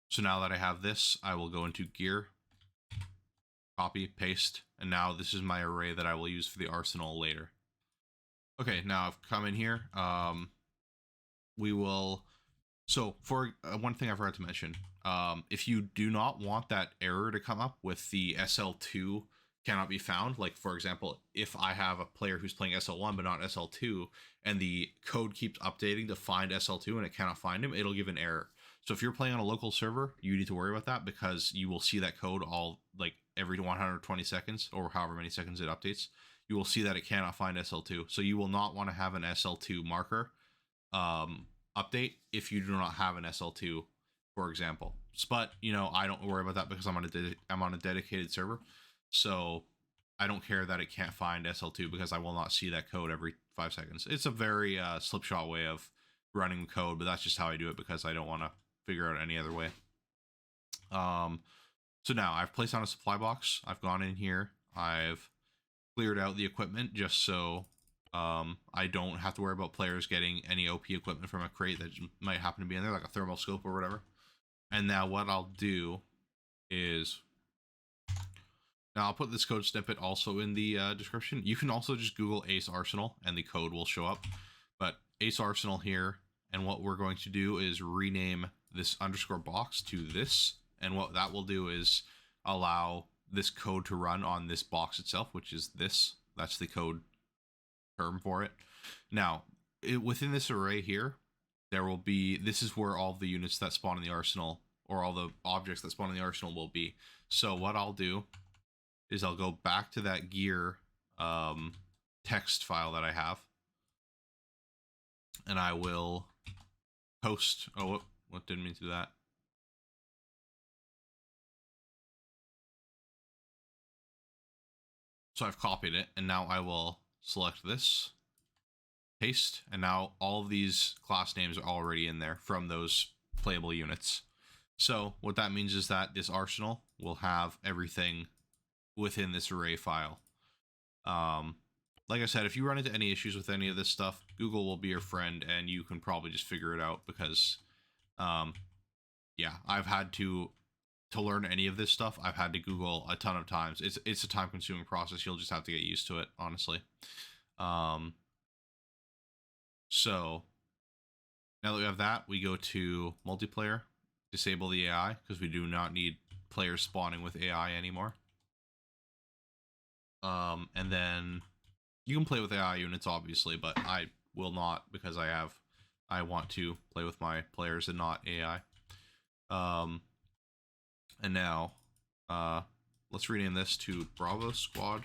So now that I have this, I will go into gear, copy, paste, and now this is my array that I will use for the arsenal later. Okay, now I've come in here. We will, so for one thing I forgot to mention, if you do not want that error to come up with the SL2 cannot be found, like for example, if I have a player who's playing SL1 but not SL2, and the code keeps updating to find SL2 and it cannot find him, it'll give an error. So if you're playing on a local server, you need to worry about that, because you will see that code all like every 120 seconds or however many seconds it updates. You will see that it cannot find SL2. So you will not want to have an SL2 marker update if you do not have an SL2, for example. But you know, I don't worry about that because I'm on a dedicated server. So I don't care that it can't find SL2 because I will not see that code every 5 seconds. It's a very slipshod way of running code, but that's just how I do it because I don't want to figure out any other way. So now I've placed on a supply box. I've gone in here. I've cleared out the equipment just so I don't have to worry about players getting any OP equipment from a crate that might happen to be in there, like a thermal scope or whatever. And now what I'll do is, now I'll put this code snippet also in the description. You can also just Google Ace Arsenal and the code will show up. But Ace Arsenal here, And what we're going to do is rename this underscore box to this. And what that will do is allow this code to run on this box itself, which is this. That's the code term for it. Now, within this array here, there will be, this is where all the units that spawn in the arsenal, or all the objects that spawn in the arsenal will be. So what I'll do is I'll go back to that gear text file that I have, and I will post, oh, what didn't mean to do that. So I've copied it, and now I will select this, paste, and now all of these class names are already in there from those playable units. So what that means is that this arsenal will have everything within this array file. Like I said, if you run into any issues with any of this stuff, Google will be your friend, and you can probably just figure it out, because yeah, I've had to learn any of this stuff, I've had to Google a ton of times. It's a time-consuming process. You'll just have to get used to it, honestly. So now that we have that, we go to multiplayer, disable the AI, because we do not need players spawning with AI anymore. And then you can play with AI units, obviously, but I will not, because I want to play with my players and not AI. And now, let's rename this to Bravo Squad.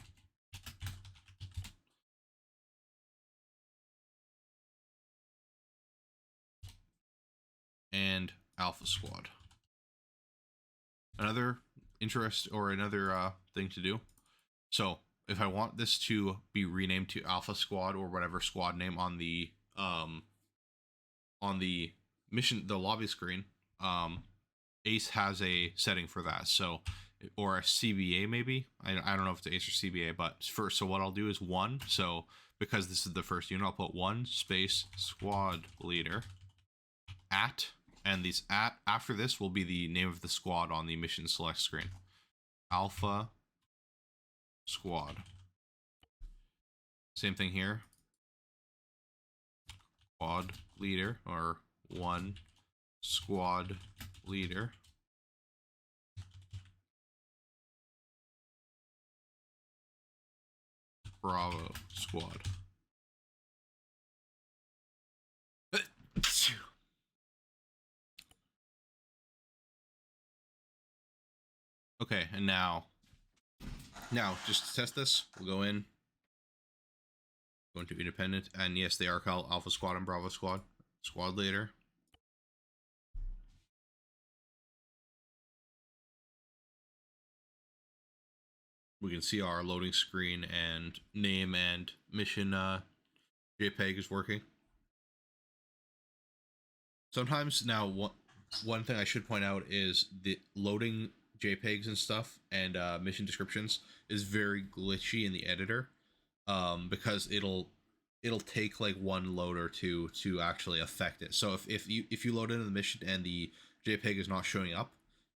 And Alpha Squad. Another thing to do. So if I want this to be renamed to Alpha Squad, or whatever squad name on the mission, the lobby screen, Ace has a setting for that. So, or a CBA maybe. I don't know if it's Ace or CBA, but first, so what I'll do is 1. So because this is the first unit, I'll put 1 space squad leader at, and these after this will be the name of the squad on the mission select screen. Alpha Squad. Same thing here. Squad leader, or 1 squad leader. Bravo Squad. Okay, and now just to test this, we'll go into independent, and yes, they are called Alpha Squad and Bravo Squad. Squad leader. We can see our loading screen and name and mission JPEG is working. Sometimes now, one thing I should point out is the loading JPEGs and stuff and mission descriptions is very glitchy in the editor, because it'll take like one load or two to actually affect it. So if you load into the mission and the JPEG is not showing up,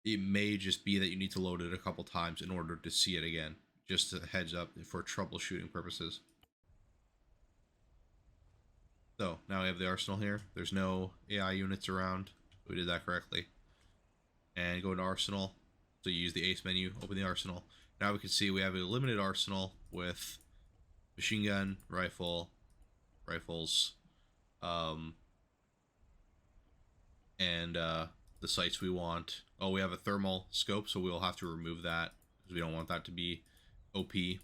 it may just be that you need to load it a couple times in order to see it again. Just a heads up for troubleshooting purposes. So now we have the arsenal here. There's no AI units around. We did that correctly. And go into arsenal. So you use the Ace menu, open the arsenal. Now we can see we have a limited arsenal with machine gun, rifles, and the sights we want. Oh, we have a thermal scope, so we'll have to remove that because we don't want that to be OP. I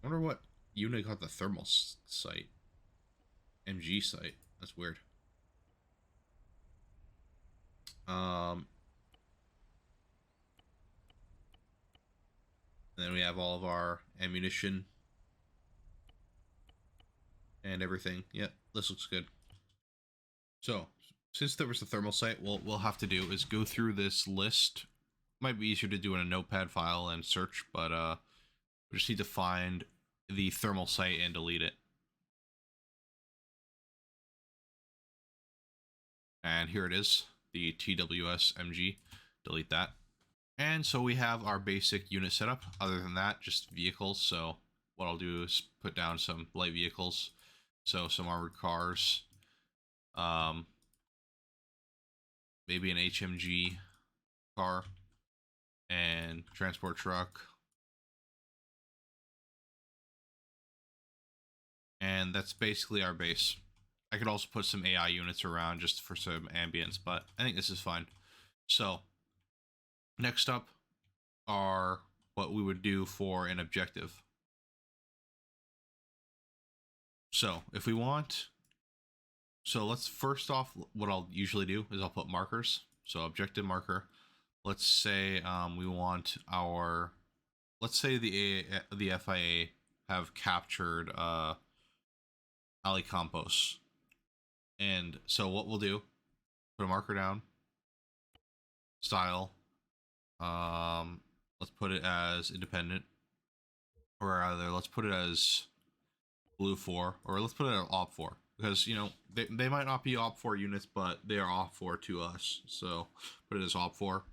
wonder what unit got the thermal sight. MG sight. That's weird. Then we have all of our ammunition and everything. Yep, this looks good. So, since there was a thermal sight, what we'll have to do is go through this list. Might be easier to do in a notepad file and search, but we just need to find the thermal sight and delete it. And here it is, the TWS MG. Delete that. And so we have our basic unit setup. Other than that, just vehicles. So what I'll do is put down some light vehicles, so some armored cars, um, maybe an HMG car, and transport truck, and that's basically our base. I could also put some AI units around just for some ambience, but I think this is fine. So next up are what we would do for an objective. So if we want, so let's first off, what I'll usually do is I'll put markers. So objective marker. Let's say we want our, let's say the FIA have captured Ali Campos. And so what we'll do, put a marker down, style, let's put it as independent, or rather let's put it as blue 4, or let's put it at op 4, because you know they might not be op 4 units, but they are op 4 to us, so put it as op 4.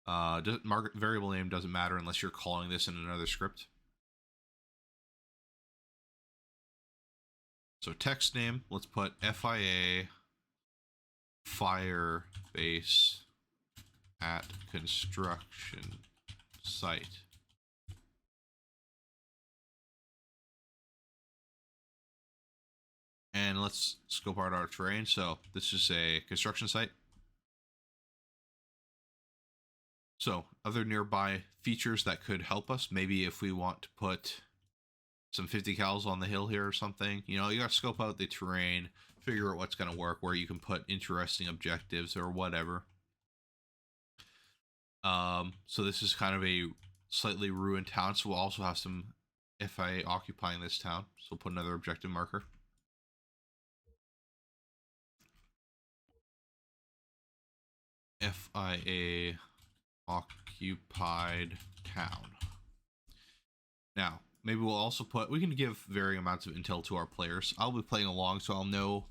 Variable name doesn't matter unless you're calling this in another script. So text name, let's put FIA fire base at construction site. And let's scope out our terrain. So this is a construction site. So other nearby features that could help us, maybe if we want to put some 50 cals on the hill here or something, you know, you got to scope out the terrain, figure out what's going to work, where you can put interesting objectives or whatever. So this is kind of a slightly ruined town, so we'll also have some FIA occupying this town. So we'll put another objective marker. FIA occupied town. Now, maybe we'll also put, we can give varying amounts of intel to our players. I'll be playing along, so I'll know,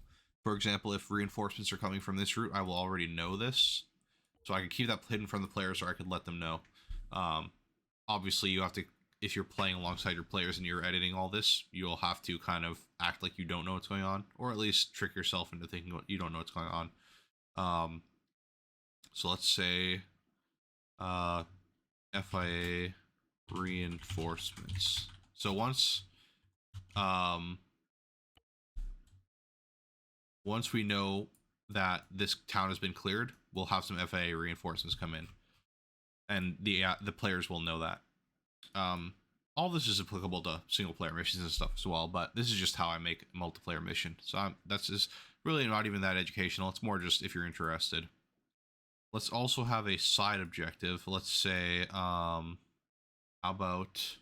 for example, if reinforcements are coming from this route, I will already know this. So I can keep that hidden from the players, or I could let them know. Obviously, you have to, if you're playing alongside your players and you're editing all this, you'll have to kind of act like you don't know what's going on, or at least trick yourself into thinking you don't know what's going on. So let's say FIA reinforcements. So once we know that this town has been cleared, we'll have some FIA reinforcements come in, and the players will know that. All this is applicable to single player missions and stuff as well, but this is just how I make a multiplayer mission. So that's just really not even that educational. It's more just if you're interested. Let's also have a side objective. Let's say, how about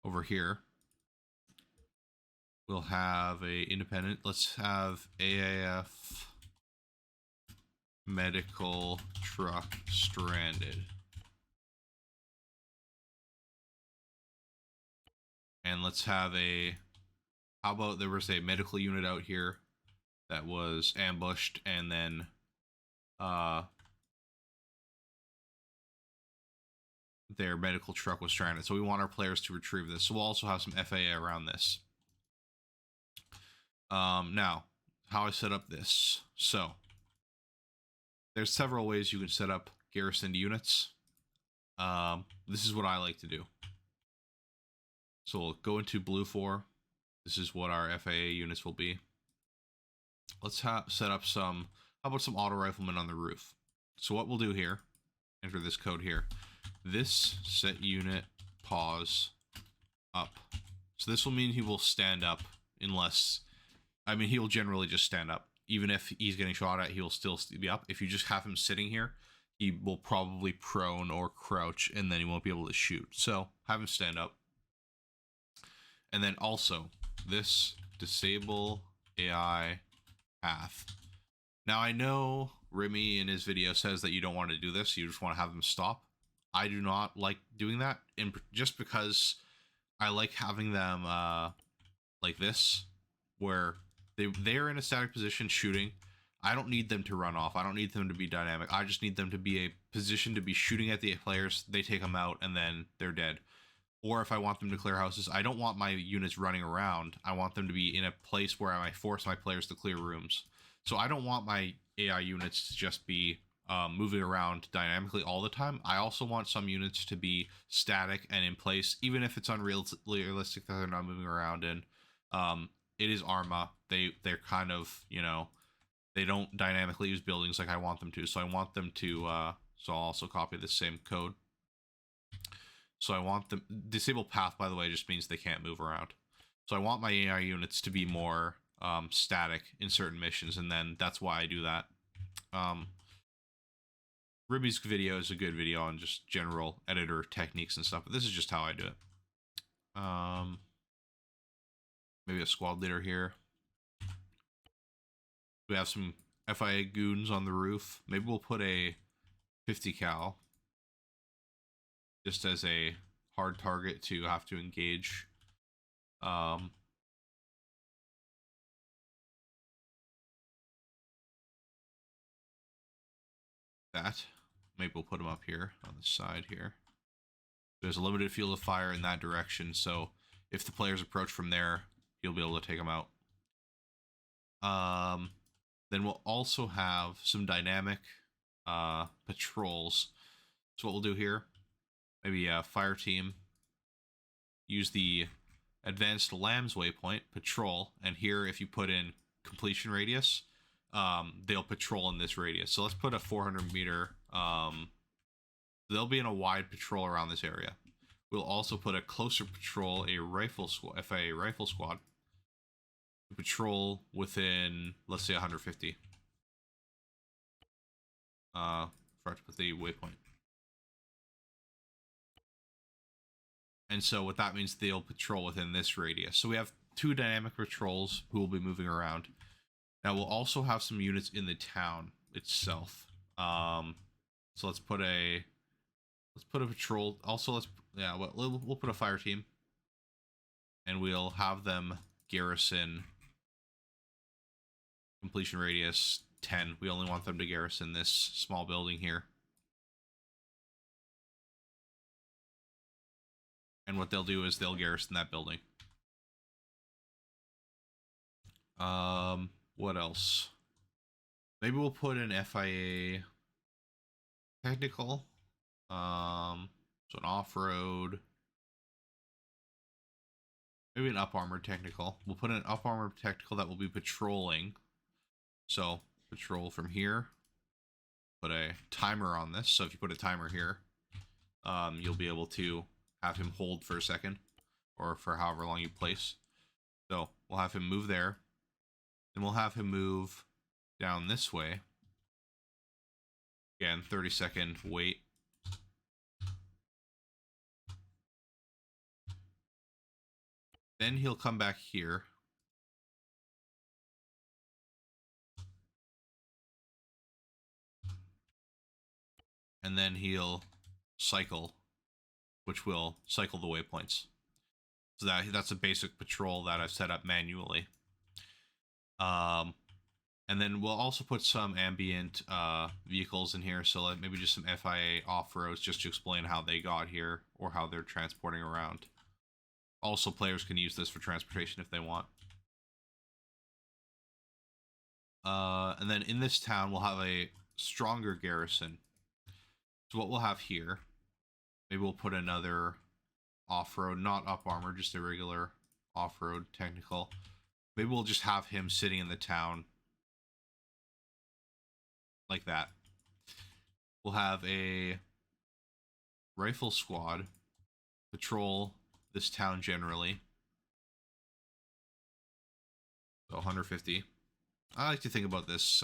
over here? We'll have a independent. Let's have AAF medical truck stranded. And let's have a, how about there was a medical unit out here that was ambushed, and then their medical truck was stranded. So we want our players to retrieve this. So we'll also have some FAA around this. Now, how I set up this. So there's several ways you can set up garrisoned units. This is what I like to do. So we'll go into blue 4. This is what our FAA units will be. Let's set up some, how about some auto riflemen on the roof? So what we'll do here, enter this code here. This set unit pause up. So this will mean he will stand up unless, I mean, he will generally just stand up. Even if he's getting shot at, he will still be up. If you just have him sitting here, he will probably prone or crouch, and then he won't be able to shoot. So have him stand up. And then also, this disable AI path. Now I know Remy in his video says that you don't want to do this, you just want to have them stop. I do not like doing that, and just because I like having them like this, where they're in a static position shooting. I don't need them to run off. I don't need them to be dynamic. I just need them to be a position to be shooting at the players. They take them out, and then they're dead. Or if I want them to clear houses, I don't want my units running around. I want them to be in a place where I force my players to clear rooms. So I don't want my AI units to just be moving around dynamically all the time. I also want some units to be static and in place, even if it's unrealistic that they're not moving around. And it is Arma. They're kind of, you know, they don't dynamically use buildings like I want them to. So I want them to. So I'll also copy the same code. So I want them disable path. By the way, just means they can't move around. So I want my AI units to be more static in certain missions, and then that's why I do that. Ribby's video is a good video on just general editor techniques and stuff, but this is just how I do it. Maybe a squad leader here. We have some FIA goons on the roof. Maybe we'll put a 50 cal just as a hard target to have to engage. That. Maybe we'll put them up here on the side here. There's a limited field of fire in that direction, so if the players approach from there, you'll be able to take them out. Then we'll also have some dynamic patrols. So what we'll do here, maybe a fire team, use the advanced lambs waypoint, patrol, and here if you put in completion radius, they'll patrol in this radius. So let's put a 400 meter, they'll be in a wide patrol around this area. We'll also put a closer patrol, a rifle squad, FIA rifle squad, to patrol within, let's say 150. For to put the waypoint. And so what that means, they'll patrol within this radius. So we have 2 dynamic patrols who will be moving around. Now we'll also have some units in the town itself. So let's put a patrol. Also, we'll put a fire team, and we'll have them garrison completion radius 10. We only want them to garrison this small building here. And what they'll do is they'll garrison that building. What else? Maybe we'll put an FIA technical. So an off-road. Maybe an up-armored technical. We'll put an up-armored technical that will be patrolling. So patrol from here. Put a timer on this. So if you put a timer here, you'll be able to have him hold for a second, or for however long you place. So we'll have him move there. Then we'll have him move down this way. Again, 30-second wait. Then he'll come back here. And then he'll cycle, which will cycle the waypoints. So that's a basic patrol that I've set up manually. And then we'll also put some ambient vehicles in here. So like maybe just some FIA off-roads just to explain how they got here or how they're transporting around. Also, players can use this for transportation if they want. And then in this town, we'll have a stronger garrison. So what we'll have here, maybe we'll put another off-road, not up armor, just a regular off-road technical. Maybe we'll just have him sitting in the town like that. We'll have a rifle squad patrol this town generally. So 150. I like to think about this.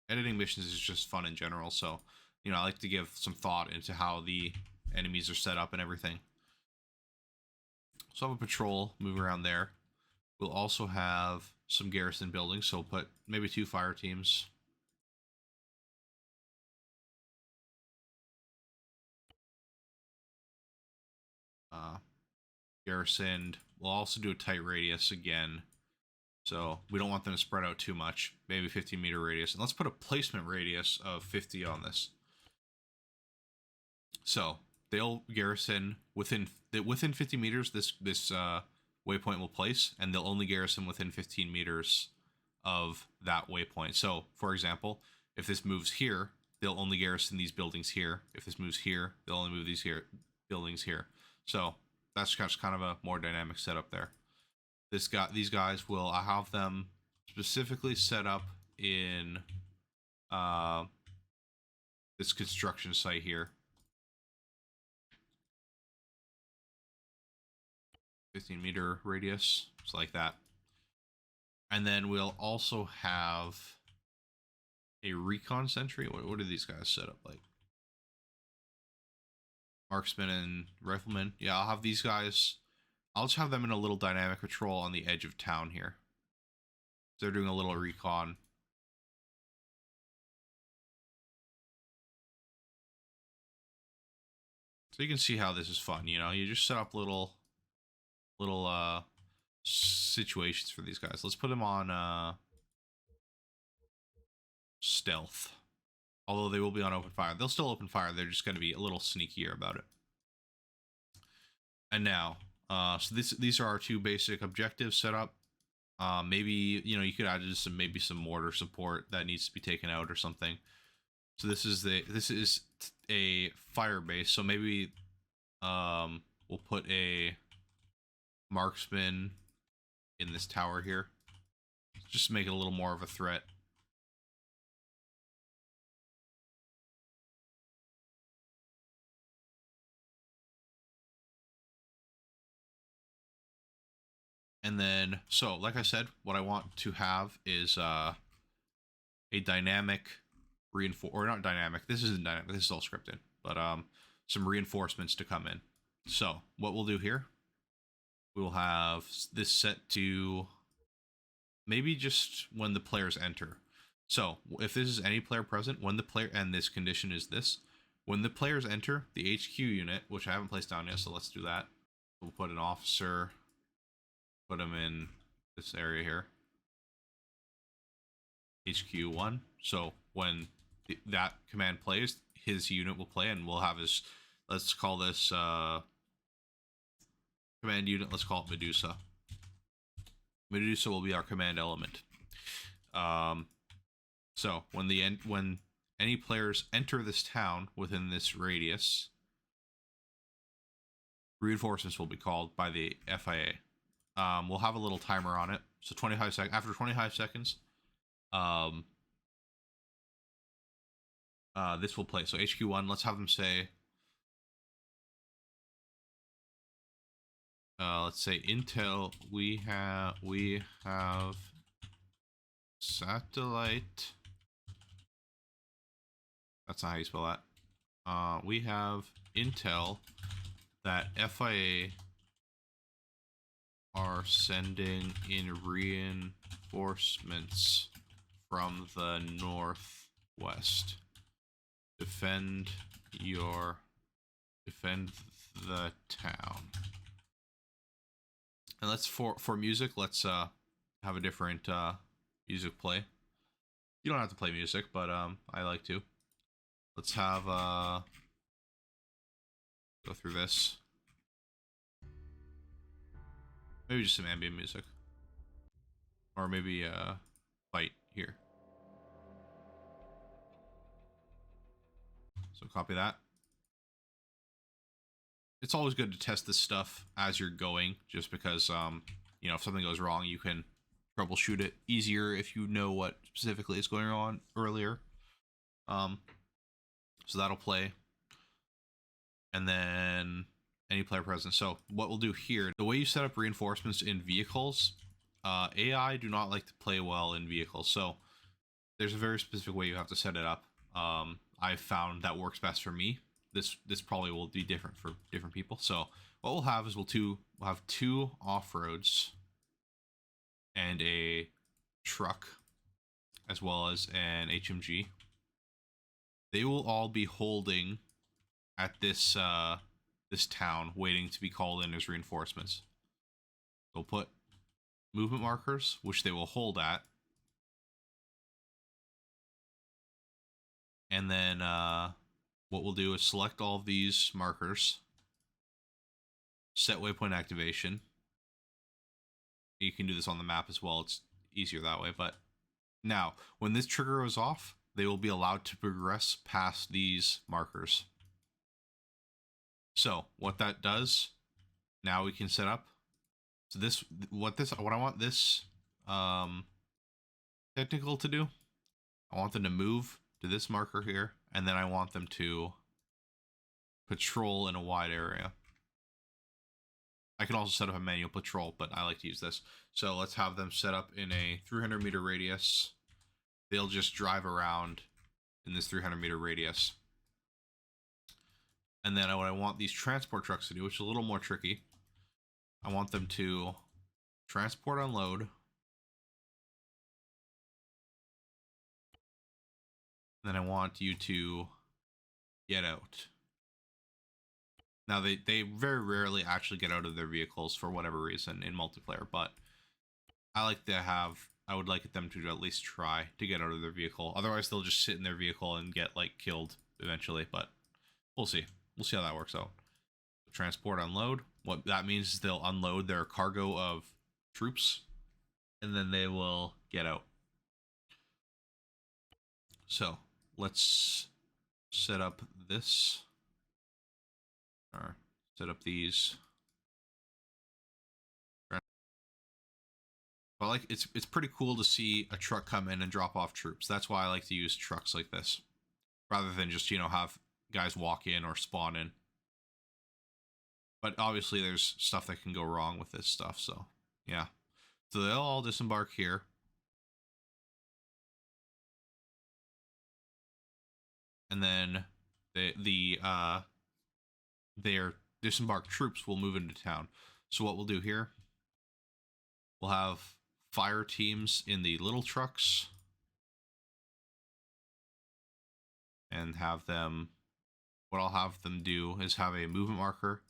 Editing missions is just fun in general, so you know, I like to give some thought into how the enemies are set up and everything. So I have a patrol moving around there. We'll also have some garrison buildings, so we'll put maybe 2 fire teams. Garrisoned. We'll also do a tight radius again. So we don't want them to spread out too much. Maybe 15-meter radius. And let's put a placement radius of 50 on this. So they'll garrison within 50 meters. This waypoint will place, and they'll only garrison within 15 meters of that waypoint. So, for example, if this moves here, they'll only garrison these buildings here. If this moves here, they'll only move these buildings here. So that's just kind of a more dynamic setup there. These guys will, I have them specifically set up in this construction site here. 15-meter radius, just like that. And then we'll also have a recon sentry. What are these guys set up like? Marksman and rifleman. Yeah, I'll have these guys. I'll just have them in a little dynamic patrol on the edge of town here. They're doing a little recon. So you can see how this is fun, you know? You just set up little situations for these guys. Let's put them on stealth. Although they will be on open fire. They'll still open fire. They're just going to be a little sneakier about it. And now, so these are our two basic objectives set up. Maybe, you know, you could add just maybe some mortar support that needs to be taken out or something. So this is a fire base. So maybe we'll put a marksman in this tower here, just to make it a little more of a threat. And then, so like I said, what I want to have is a dynamic or not dynamic. This isn't dynamic. This is all scripted, but some reinforcements to come in. So what we'll do here, we will have this set to maybe just when the players enter. So if this is any player present, when the player, and this condition is this, when the players enter the HQ unit, which I haven't placed down yet, so let's do that. We'll put an officer, put him in this area here, HQ1. So when that command plays, his unit will play, and we'll have his, let's call this command unit, let's call it Medusa. Medusa will be our command element. So when any players enter this town within this radius, reinforcements will be called by the FIA. We'll have a little timer on it. So 25 seconds. After 25 seconds, this will play. So HQ1, let's have them say, let's say Intel. We have satellite. That's not how you spell that. We have intel that FIA are sending in reinforcements from the northwest. Defend the town. And let's for music, let's have a different music play. You don't have to play music, but I like to. Let's have go through this. Maybe just some ambient music. Or maybe fight here. So copy that. It's always good to test this stuff as you're going, just because you know, if something goes wrong, you can troubleshoot it easier if you know what specifically is going on earlier. So that'll play. And then any player present. So what we'll do here, the way you set up reinforcements in vehicles, AI do not like to play well in vehicles. So there's a very specific way you have to set it up. I've found that works best for me. This probably will be different for different people. So what we'll have is we'll have two off-roads and a truck, as well as an HMG. They will all be holding at this this town, waiting to be called in as reinforcements. We'll put movement markers, which they will hold at, and then what we'll do is select all of these markers, set waypoint activation. You can do this on the map as well. It's easier that way. But now, when this trigger goes off, they will be allowed to progress past these markers. So what that does, now we can set up. So what I want this technical to do, I want them to move to this marker here, and then I want them to patrol in a wide area. I can also set up a manual patrol, but I like to use this. So let's have them set up in a 300 meter radius. They'll just drive around in this 300 meter radius. And then what I want these transport trucks to do, which is a little more tricky, I want them to transport, unload, and then I want you to get out. Now, they very rarely actually get out of their vehicles for whatever reason in multiplayer, but I would like them to at least try to get out of their vehicle. Otherwise, they'll just sit in their vehicle and get, like, killed eventually, but we'll see. We'll see how that works out. Transport, unload. What that means is they'll unload their cargo of troops, and then they will get out. So, let's set up this. Or set up these. But like it's pretty cool to see a truck come in and drop off troops. That's why I like to use trucks like this, rather than just, you know, have guys walk in or spawn in. But obviously there's stuff that can go wrong with this stuff, so yeah. So they'll all disembark here. And then their disembarked troops will move into town. So what we'll do here, we'll have fire teams in the little trucks and have them, what I'll have them do is have a movement marker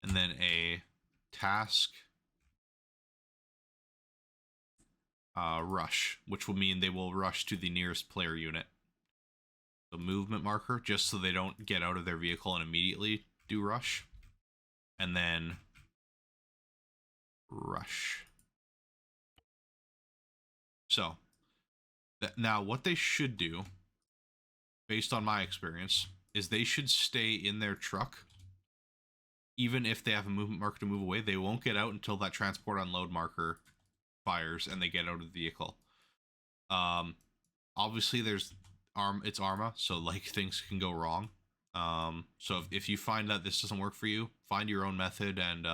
and then a task rush, which will mean they will rush to the nearest player unit. The movement marker, just so they don't get out of their vehicle and immediately do rush. And then rush. So, now what they should do, based on my experience, is they should stay in their truck. Even if they have a movement marker to move away, they won't get out until that transport unload marker fires and they get out of the vehicle. Obviously it's Arma, so like things can go wrong. So if you find that this doesn't work for you, find your own method and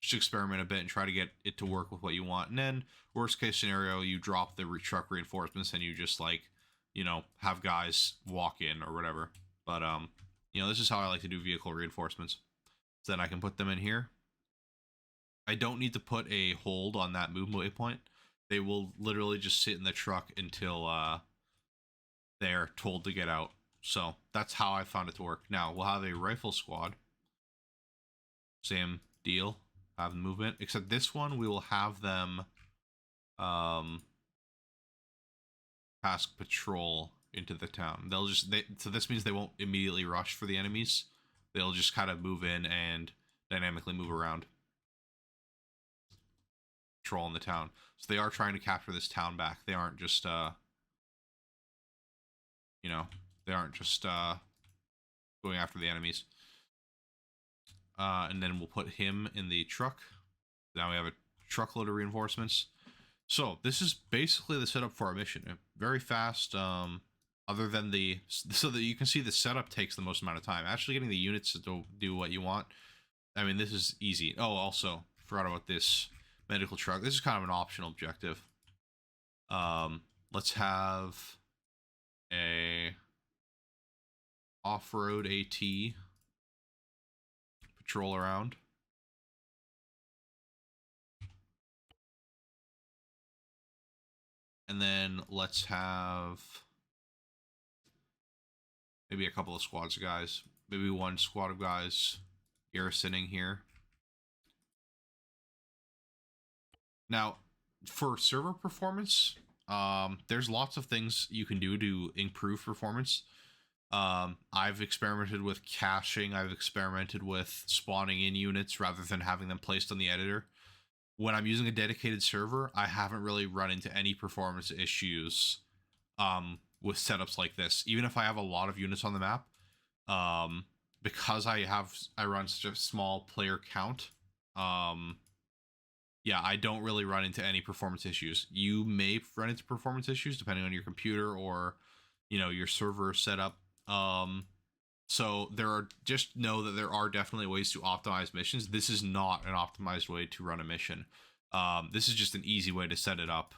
just experiment a bit and try to get it to work with what you want. And then worst case scenario, you drop the truck reinforcements and you just, like, you know, have guys walk in or whatever. But you know, this is how I like to do vehicle reinforcements. So then I can put them in here. I don't need to put a hold on that movement waypoint. They will literally just sit in the truck until they're told to get out. So that's how I found it to work. Now we'll have a rifle squad. Same deal. Have the movement, except this one we will have them task patrol into the town. So this means they won't immediately rush for the enemies. They'll just kind of move in and dynamically move around, patrol in the town. So they are trying to capture this town back. They aren't just you know, they aren't just going after the enemies. And then we'll put him in the truck. Now we have a truckload of reinforcements. So this is basically the setup for our mission. Very fast. Other than so that you can see the setup takes the most amount of time. Actually getting the units to do what you want, I mean, this is easy. Oh, also forgot about this medical truck. This is kind of an optional objective. Let's have a off-road AT patrol around. And then let's have maybe a couple of squads of guys. Maybe one squad of guys garrisoning here. Now, for server performance, there's lots of things you can do to improve performance. I've experimented with caching. I've experimented with spawning in units rather than having them placed on the editor. When I'm using a dedicated server, I haven't really run into any performance issues with setups like this. Even if I have a lot of units on the map, um, because I run such a small player count, yeah, I don't really run into any performance issues. You may run into performance issues depending on your computer or, your server setup. So just know that there are definitely ways to optimize missions. This is not an optimized way to run a mission. This is just an easy way to set it up.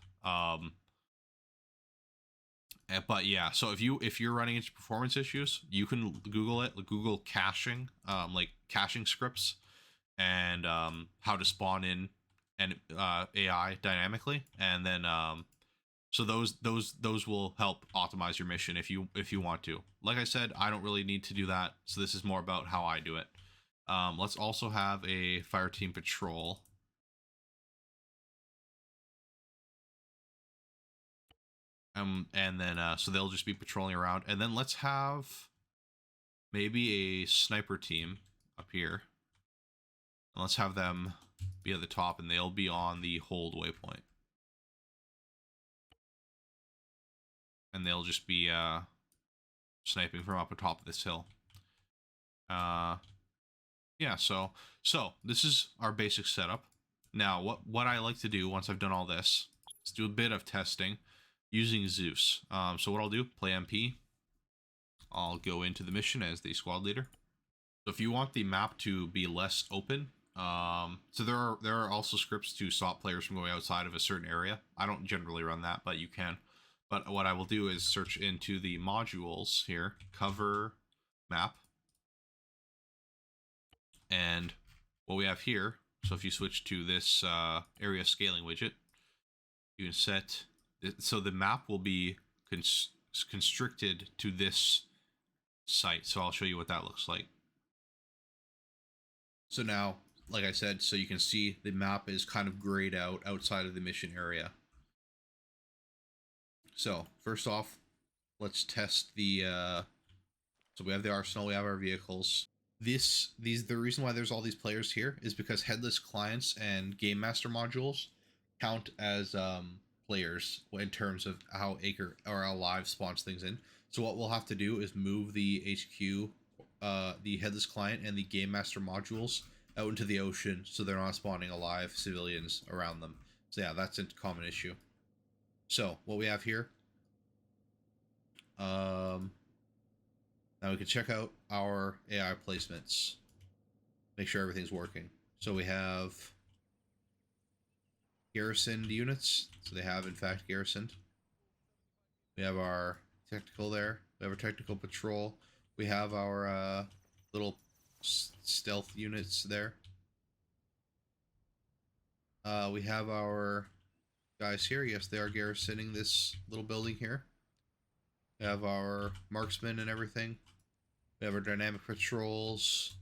But yeah, so if you're running into performance issues, you can Google it. Google caching, like caching scripts, and how to spawn in and AI dynamically, and then so those will help optimize your mission if you want to. Like I said, I don't really need to do that, so this is more about how I do it. Let's also have a fire team patrol. And then so they'll just be patrolling around, and then let's have maybe a sniper team up here. And let's have them be at the top, and they'll be on the hold waypoint. And they'll just be sniping from up atop of this hill. Yeah, so this is our basic setup. Now, what I like to do once I've done all this is do a bit of testing using Zeus. So what I'll do, play MP. I'll go into the mission as the squad leader. So if you want the map to be less open, so there are also scripts to stop players from going outside of a certain area. I don't generally run that, but you can. But what I will do is search into the modules here, cover map. And what we have here, so if you switch to this area scaling widget, you can set, so the map will be constricted to this site. So I'll show you what that looks like. So now, like I said, so you can see the map is kind of grayed out outside of the mission area. So first off, let's test the, so we have the arsenal, we have our vehicles. The reason why there's all these players here is because headless clients and game master modules count as players in terms of how Acre or how Live spawns things in. So what we'll have to do is move the HQ, the headless client and the game master modules out into the ocean so they're not spawning alive civilians around them. So yeah, that's a common issue. So what we have here, now we can check out our AI placements, make sure everything's working. So we have garrisoned units, so they have in fact garrisoned. We have our technical there, we have our technical patrol, we have our little stealth units there. We have our guys here, yes they are garrisoning this little building here. We have our marksmen and everything. We have our dynamic patrols.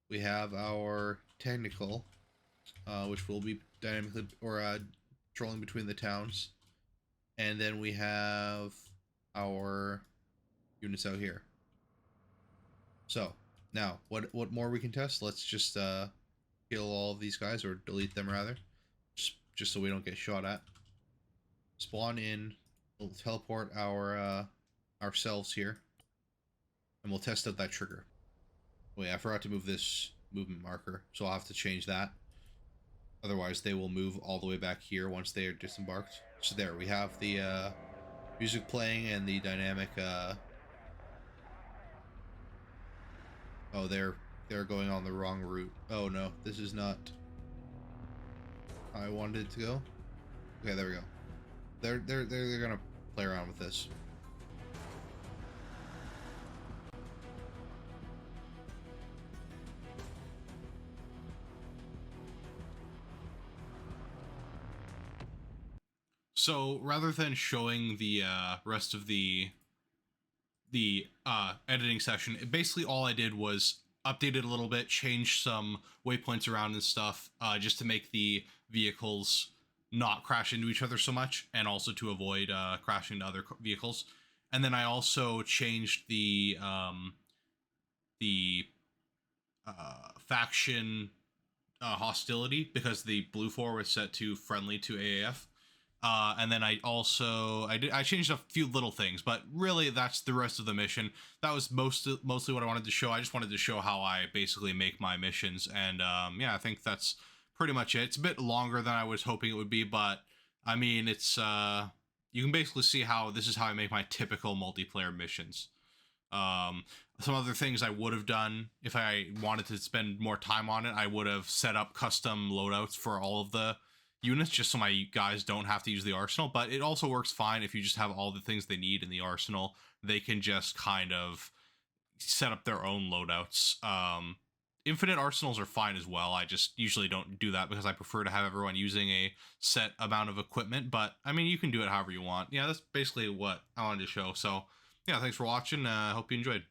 We have our technical, which will be dynamically or patrolling between the towns. And then we have our units out here. So now, what more we can test? Let's just kill all of these guys, or delete them rather, just so we don't get shot at. Spawn in. We'll teleport our ourselves here, and we'll test out that trigger. Oh yeah, I forgot to move this movement marker, so I'll have to change that. Otherwise, they will move all the way back here once they are disembarked. So there, we have the music playing and the dynamic. Oh, they're going on the wrong route. Oh no, this is not how I wanted it to go. Okay, there we go. They're gonna play around with this. So rather than showing the rest of the editing session, basically all I did was update it a little bit, change some waypoints around and stuff, just to make the vehicles not crash into each other so much, and also to avoid crashing into other vehicles. And then I also changed the faction hostility, because the blue 4 was set to friendly to AAF. And then I changed a few little things, but really that's the rest of the mission. That was mostly what I wanted to show. I just wanted to show how I basically make my missions, and yeah, I think that's pretty much it. It's a bit longer than I was hoping it would be, but I mean, it's you can basically see how this is how I make my typical multiplayer missions. Um, some other things I would have done if I wanted to spend more time on it, I would have set up custom loadouts for all of the units just so my guys don't have to use the arsenal. But it also works fine if you just have all the things they need in the arsenal. They can just kind of set up their own loadouts. Infinite arsenals are fine as well. I just usually don't do that because I prefer to have everyone using a set amount of equipment. But I mean, you can do it however you want. Yeah, that's basically what I wanted to show. So yeah, thanks for watching. I hope you enjoyed.